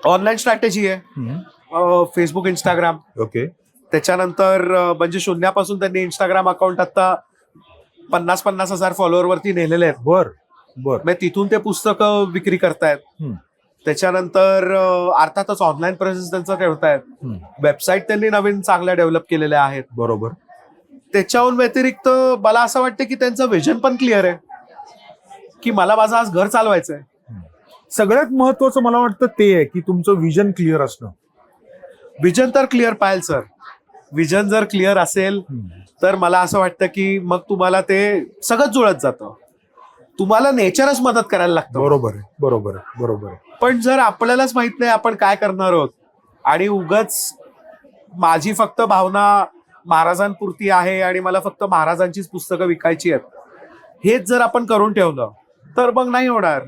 ऑनलाईन स्ट्रॅटेजी आहे, फेसबुक, इंस्टाग्राम. ओके. त्याच्यानंतर म्हणजे शून्यापासून त्यांनी इंस्टाग्राम अकाउंट आता 50,000 हजार फॉलोअर वरती नेलेले आहेत. बर बर. मग तिथून ते पुस्तकं विक्री करतायत. त्याच्यानंतर अर्थातच ऑनलाईन प्रेझेन्स त्यांचा ठेवतायत. वेबसाईट त्यांनी नवीन चांगल्या डेव्हलप केलेल्या आहेत. बरोबर. त्याच्याहून व्यतिरिक्त मला असं वाटतं की त्यांचं विजन पण क्लिअर आहे की मला माझं आज घर चालवायचंय. सगळ्यात महत्वाचं मला वाटतं ते आहे की तुमचं विजन क्लिअर असणं. विजन तर क्लिअर पाहिजे सर. विजन जर क्लिअर असेल तर मला असं वाटतं की मग तुम्हाला ते सगळं जुळत जातं. तुम्हाला नेचरच मदत करायला लागतं. बरोबर आहे, बरोबर आहे, बरोबर आहे. पण जर आपल्यालाच माहित नाही आपण काय करणार आहोत आणि उगाच माझी फक्त भावना महाराजांपुरती आहे आणि मला फक्त महाराजांचीच पुस्तकं विकायची आहेत, हेच जर आपण करून ठेवलं तर मग नाही होणार.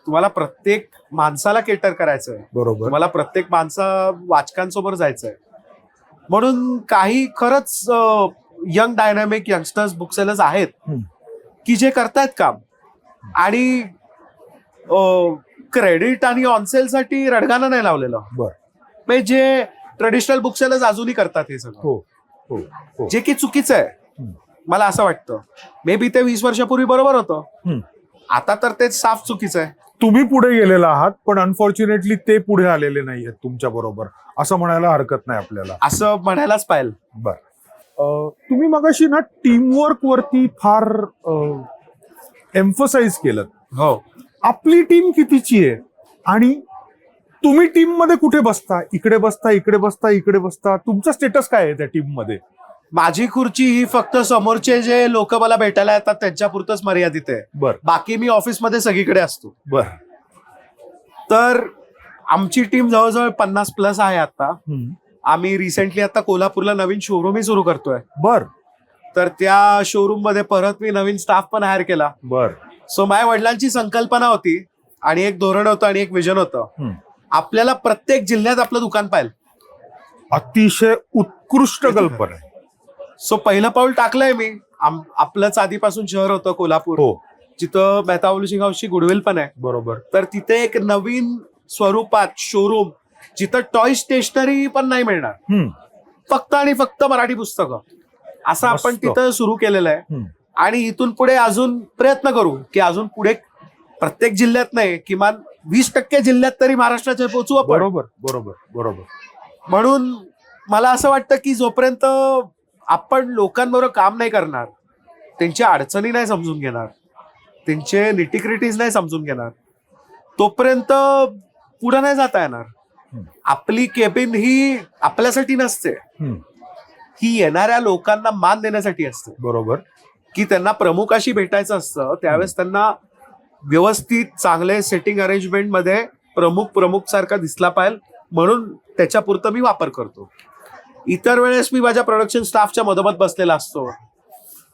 तुम्हाला प्रत्येक माणसाला केटर करायचंय. बरोबर. तुम्हाला प्रत्येक वाचकांसमोर जायचंय. म्हणून काही खरंच यंग डायनामिक यंगस्टर्स बुकसेलर्स आहेत की जे करतायत काम आणि क्रेडिट आणि ऑनसेलसाठी रडगाणं नाही लावलेलं. बर. जे ट्रेडिशनल बुकसेलर्स अजूनही करतात हे सगळं, हो हो हो. जे की चुकीचं आहे मला असं वाटतं. मे बी ते 20 वर्षापूर्वी बरोबर होतं, आता तर ते साफ चुकीचं आहे. तुम्ही पुढे गेलेला आहात पण अनफॉर्च्युनेटली ते पुढे आलेले नाहीयेत तुमच्या बरोबर, असं म्हणायला हरकत नाही आपल्याला. असं म्हणायलाच पाहिजे. बर. तुम्ही मगाशी ना टीमवर्क वरती फार एम्फसाइज केलं. हो. आपली टीम कितीची आहे आणि तुम्ही टीम मध्ये कुठे बसता? इकडे बसता, इकडे बसता, इकडे बसता. तुमचं स्टेटस काय आहे त्या टीम मध्ये? माझी खुर्ची ही फक्त समोरचे जे लोक मला भेटायला येतात त्यांच्यापुरतच मर्यादित आहे. बर. बाकी मी ऑफिसमध्ये सगळीकडे असतो. बर. तर आमची टीम जवळजवळ 50+ आहे आता आम्ही रिसेंटली आता कोल्हापूरला नवीन शोरूमही सुरू करतोय. बर तर त्या शोरूम मध्ये परत मी नवीन स्टाफ पण हायर केला. बर. सो माझ्या वडिलांची संकल्पना होती आणि एक धोरण होतं आणि एक विजन होतं. आपल्याला प्रत्येक जिल्ह्यात आपलं दुकान पाहिजे. अतिशय उत्कृष्ट कल्पना आहे. सो पहिलं पाऊल टाकलंय मी. आपलंच आधीपासून शहर होतं कोल्हापूर, हो जिथं मेहता पब्लिशिंग हाऊसची गुडविल पण आहे. बरोबर. तर तिथे एक नवीन स्वरूपात शोरूम, जिथं टॉय स्टेशनरी पण नाही मिळणार, फक्त आणि फक्त मराठी पुस्तकं, असं आपण मस्त. तिथं सुरू केलेलं आहे. आणि इथून पुढे अजून प्रयत्न करू की अजून पुढे प्रत्येक जिल्ह्यात नाही, किमान 20% जिल्ह्यात तरी महाराष्ट्राच्या पोहोचू आपण. बरोबर बरोबर बरोबर. म्हणून मला असं वाटतं की जोपर्यंत आपण लोकांबरोबर काम नाही करणार, त्यांच्या अडचणी नाही समजून घेणार, त्यांचे निटिक्रिटीज नाही समजून घेणार, तोपर्यंत पुढे नाही जाता येणार. आपली केबिन ही आपल्यासाठी नसते, ही येणाऱ्या लोकांना मान देण्यासाठी असते. बरोबर. की त्यांना प्रमुखाशी भेटायचं असतं, त्यावेळेस त्यांना व्यवस्थित चांगले सेटिंग अरेंजमेंट मध्ये प्रमुख सारखा दिसला पाहिजे, म्हणून त्याच्यापुरतं मी वापर करतो. इतर वेळेस मी माझ्या प्रोडक्शन स्टाफच्या मधोमध बसलेला असतो,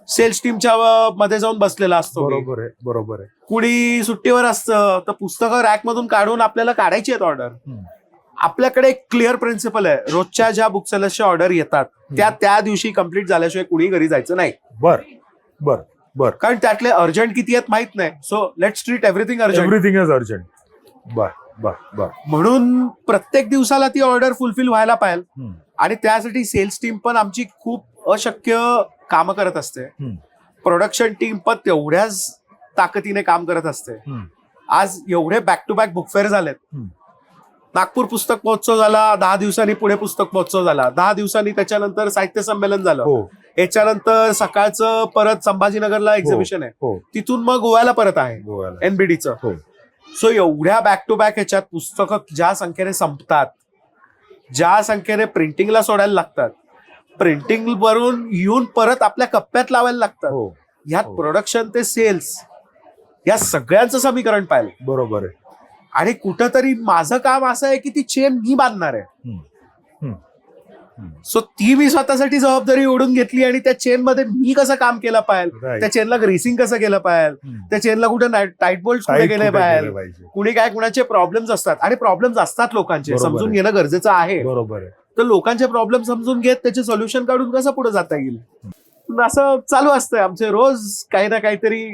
सेल्स टीमच्या मध्ये जाऊन बसलेला असतो. बरोबर आहे बरोबर आहे. कुणी सुट्टीवर असतं तर पुस्तकं रॅक मधून काढून आपल्याला काढायची आहेत ऑर्डर. आपल्याकडे एक क्लिअर प्रिन्सिपल आहे, रोजच्या ज्या बुक सेलर्सच्या ऑर्डर येतात त्या दिवशी कंप्लीट झाल्याशिवाय कुणी घरी जायचं नाही. बर बर बर. कारण त्यातले अर्जंट किती आहेत माहित नाही. So let's treat everything urgent. Everything is urgent. बर बर बर. म्हणून प्रत्येक दिवसाला ती ऑर्डर फुलफिल व्हायला पाहिजे. आणि त्यासाठी सेल्स टीम पण आमची खूप अशक्य कामं करत असते. प्रोडक्शन टीम पण तेवढ्याच ताकदीने काम करत असते. आज एवढे back to back book fair झालेत. नागपूर पुस्तक महोत्सव झाला, 10 दिवसांनी पुणे पुस्तक महोत्सव झाला, 10 दिवसांनी त्याच्यानंतर साहित्य संमेलन झालं, याच्यानंतर सकाळचं परत संभाजीनगरला एक्झिबिशन आहे, तिथून मग गोव्याला परत आहे एनबीडीचं. सो एवढ्या बॅक टू बॅक ह्याच्यात पुस्तकं ज्या संख्येने संपतात, ज्या संख्येने प्रिंटिंगला सोडायला लागतात, प्रिंटिंग वरून येऊन परत आपल्या कप्प्यात लावायला लागतात, ह्यात प्रोडक्शन ते सेल्स या सगळ्यांचं समीकरण पाहिजे. बरोबर आहे. आणि कुठंतरी माझं काम असं आहे की ती चेन मी बांधणार आहे. सो ती मी स्वतःसाठी जबाबदारी ओढून घेतली आणि त्या चेन मध्ये मी कसं काम केलं पाहिजे, त्या चेनला ग्रेसिंग कसं केलं पाहिजे, त्या चेनला कुठे टाईट बोल्ट कुठे केले पाहिजे, कुणी काय कुणाचे प्रॉब्लेम्स असतात. आणि प्रॉब्लेम्स असतात लोकांचे, समजून घेणं गरजेचं आहे. बरोबर आहे. तर लोकांचे प्रॉब्लेम समजून घेत त्याचे सोल्युशन काढून कसं पुढे जाता येईल, असं चालू असतंय आमचे. रोज काही ना काहीतरी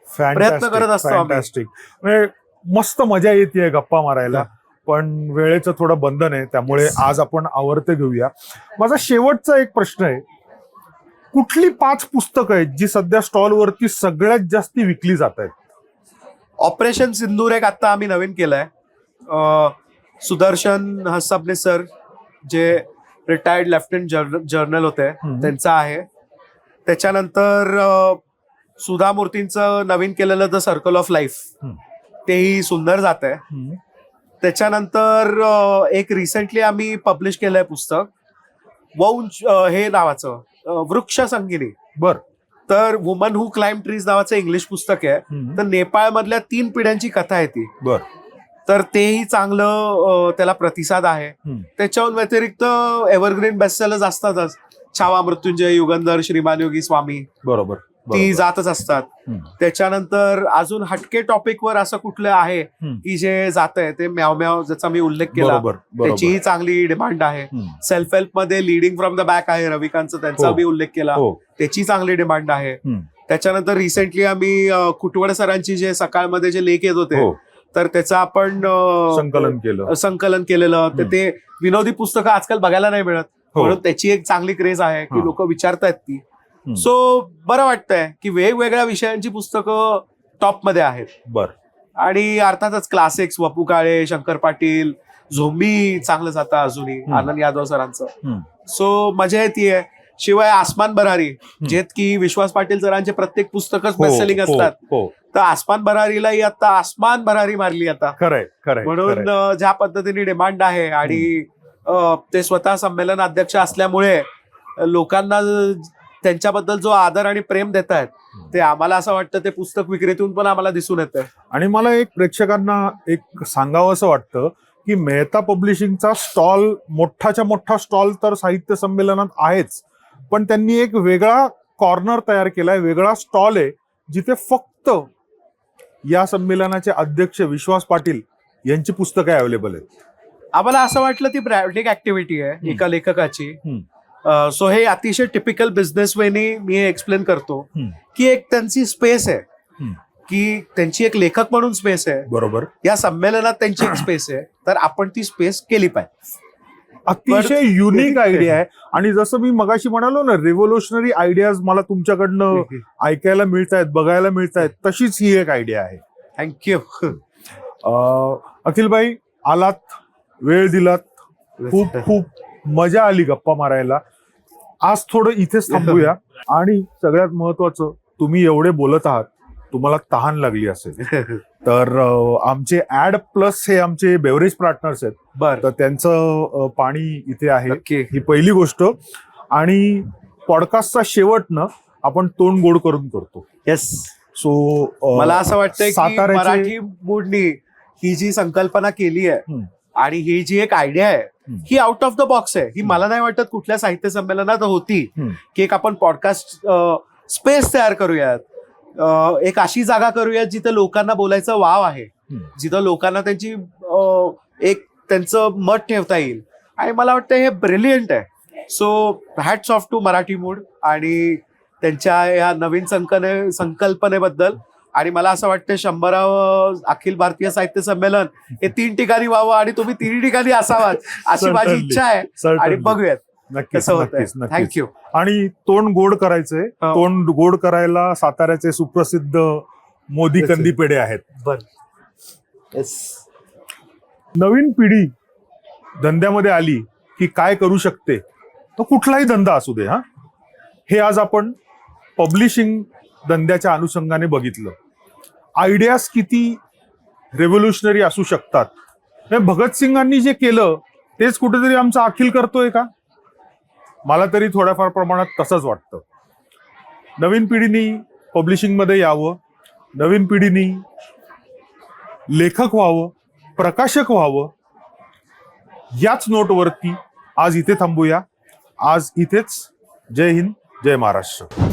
प्रयत्न करत असतो. फॅन्टॅस्टिक. म्हणजे मस्त मजा येते गप्पा मारायला, पण वेळेचं थोडं बंधन आहे, त्यामुळे आज आपण आवर्ते घेऊया. माझा शेवटचा एक प्रश्न आहे, कुठली 5 पुस्तकं आहेत जी सध्या स्टॉलवरती सगळ्यात जास्त विकली जात आहेत? ऑपरेशन सिंदूर एक आता आम्ही नवीन केलंय. सुदर्शन हसबने सर, जे रिटायर्ड लेफ्टनंट जनरल होते, त्यांचा आहे. त्याच्यानंतर सुधा मूर्तींचं नवीन केलेलं द सर्कल ऑफ लाईफ, तेही सुंदर जात आहे. त्याच्यानंतर एक रिसेंटली आम्ही पब्लिश केलंय पुस्तक, वंश हे नावाचं, वृक्ष संगिनी. बर. तर वुमन हू क्लाइम्ब ट्रीज नावाचं इंग्लिश पुस्तक आहे. तर नेपाळ मधल्या 3 पिढ्यांची कथा आहे ती. बर. तर तेही चांगलं त्याला प्रतिसाद आहे. त्याच्याहून व्यतिरिक्त एव्हरग्रीन बेस्टसेलर्स असतातच, छावा मृत्युंजय, युगंधर, श्रीमान योगी स्वामी, बरोबर, ती जातच असतात. त्याच्यानंतर अजून हटके टॉपिकवर असं कुठलं आहे की जे जात आहे, ते म्याव म्याव, ज्याचा मी उल्लेख केला, त्याचीही चांगली डिमांड आहे. सेल्फ हेल्प मध्ये लिडिंग फ्रॉम द बॅक आहे रविकांतचा, त्यांचा मी उल्लेख केला, त्याची चांगली डिमांड आहे. त्याच्यानंतर रिसेंटली आम्ही कुटवड सरांची जे सकाळमध्ये जे लेख येत होते, तर त्याचं आपण संकलन केलेलं. तर ते विनोदी पुस्तकं आजकाल बघायला नाही मिळत, म्हणून त्याची एक चांगली क्रेज आहे की लोक विचारतायत ती. सो बरं वाटतंय की वेगवेगळ्या विषयांची पुस्तकं टॉप मध्ये आहेत. बर. आणि अर्थातच क्लासिक्स, वपू काळे, शंकर पाटील, झोंबी चांगलं जातं अजूनही, आनंद यादव सरांचं. सो मजा येते. शिवाय आसमान बरारी, जेत की विश्वास पाटील सरांचे प्रत्येक पुस्तकच बेस्ट सेलिंग असतात, तर आसमान बरारीलाही आता आसमान बरारी मारली आता. म्हणून ज्या पद्धतीने डिमांड आहे, आणि ते स्वतः संमेलन अध्यक्ष असल्यामुळे लोकांना त्यांच्याबद्दल जो आदर आणि प्रेम देत आहेत, ते आम्हाला असं वाटतं ते पुस्तक विक्रेतून पण आम्हाला दिसून येतं. आणि मला एक प्रेक्षकांना एक सांगावं असं वाटतं की मेहता पब्लिशिंगचा स्टॉल मोठाच्या मोठा स्टॉल तर साहित्य संमेलनात आहेच, पण त्यांनी एक वेगळा कॉर्नर तयार केलाय, वेगळा स्टॉल आहे जिथे फक्त या संमेलनाचे अध्यक्ष विश्वास पाटील यांची पुस्तकं अवेलेबल आहेत. आम्हाला असं वाटलं ती ब्रँडिंग ऍक्टिव्हिटी आहे एका लेखकाची. सो हे अतिशय टिपिकल बिझनेस वेने मी एक्सप्लेन करतो की एक त्यांची स्पेस आहे, की त्यांची एक लेखक म्हणून स्पेस आहे, बरोबर, या संमेलनात त्यांची एक स्पेस आहे, तर आपण ती स्पेस केली पाहिजे. अतिशय युनिक आयडिया आहे. आणि जसं मी मगाशी म्हणालो ना, रिव्होल्युशनरी आयडियाज मला तुमच्याकडनं ऐकायला मिळत आहेत, बघायला मिळत आहेत, तशीच ही एक आयडिया आहे. थँक्यू. अखिलभाई, आलात, वेळ दिलात, खूप खूप मजा आली गप्पा मारायला. आज थोडं इथेच थांबूया. आणि सगळ्यात महत्वाचं, तुम्ही एवढे बोलत आहात, तुम्हाला तहान लागली असेल तर आमचे ऍड प्लस हे आमचे बेवरेज पार्टनर्स आहेत, बर, तर त्यांचं पाणी इथे आहे, नक्की. ही पहिली गोष्ट. आणि पॉडकास्टचा शेवट ना आपण तोंड गोड करून करतो. येस. सो मला असं वाटतंय की साताऱ्याचे- मराठी मूडनी ही जी संकल्पना केली आहे आणि ही जी एक आयडिया आहे ही आउट ऑफ द बॉक्स आहे. ही मला नाही वाटत कुठल्या साहित्य संमेलनात होती की एक आपण पॉडकास्ट स्पेस तयार करूयात, एक अशी जागा करूयात जिथे लोकांना बोलायचं वाव आहे, जिथं लोकांना त्यांची एक त्यांचं मत ठेवता येईल. आणि मला वाटतं हे ब्रिलियंट आहे. So hats off to Marathi mood आणि त्यांच्या या नवीन संकल्पनेबद्दल. आणि मला असं वाटतं 100व अखिल भारतीय साहित्य संमेलन हे 3 ठिकाणी व्हावं आणि तुम्ही 3 ठिकाणी असावात अशी माझी Certainly. इच्छा आहे. आणि Certainly. बघूयात नक्कीच कसं होतंय. नक्कीच नक्कीच. थँक्यू. आणि तोंड गोड करायचंय, तोंड गोड करायला साताऱ्याचे सुप्रसिद्ध मोदी Yes, sir. कंदी पेढे आहेत. बर. येस. नवीन पिढी धंद्यामध्ये आली की काय करू शकते, तो कुठलाही धंदा असू दे, हे आज आपण पब्लिशिंग धंद्याच्या अनुषंगाने बघितलं. आयडियाज किती रेव्होल्युशनरी असू शकतात. हे भगतसिंगांनी जे केलं तेच कुठेतरी आमचा अखिल करतोय का? मला तरी थोड्याफार प्रमाणात तसंच वाटतं. नवीन पिढीनी पब्लिशिंगमध्ये यावं, नवीन पिढीनी लेखक व्हावं, प्रकाशक व्हावं. याच नोटवरती आज इथे थांबूया. आज इथेच. जय हिंद, जय महाराष्ट्र.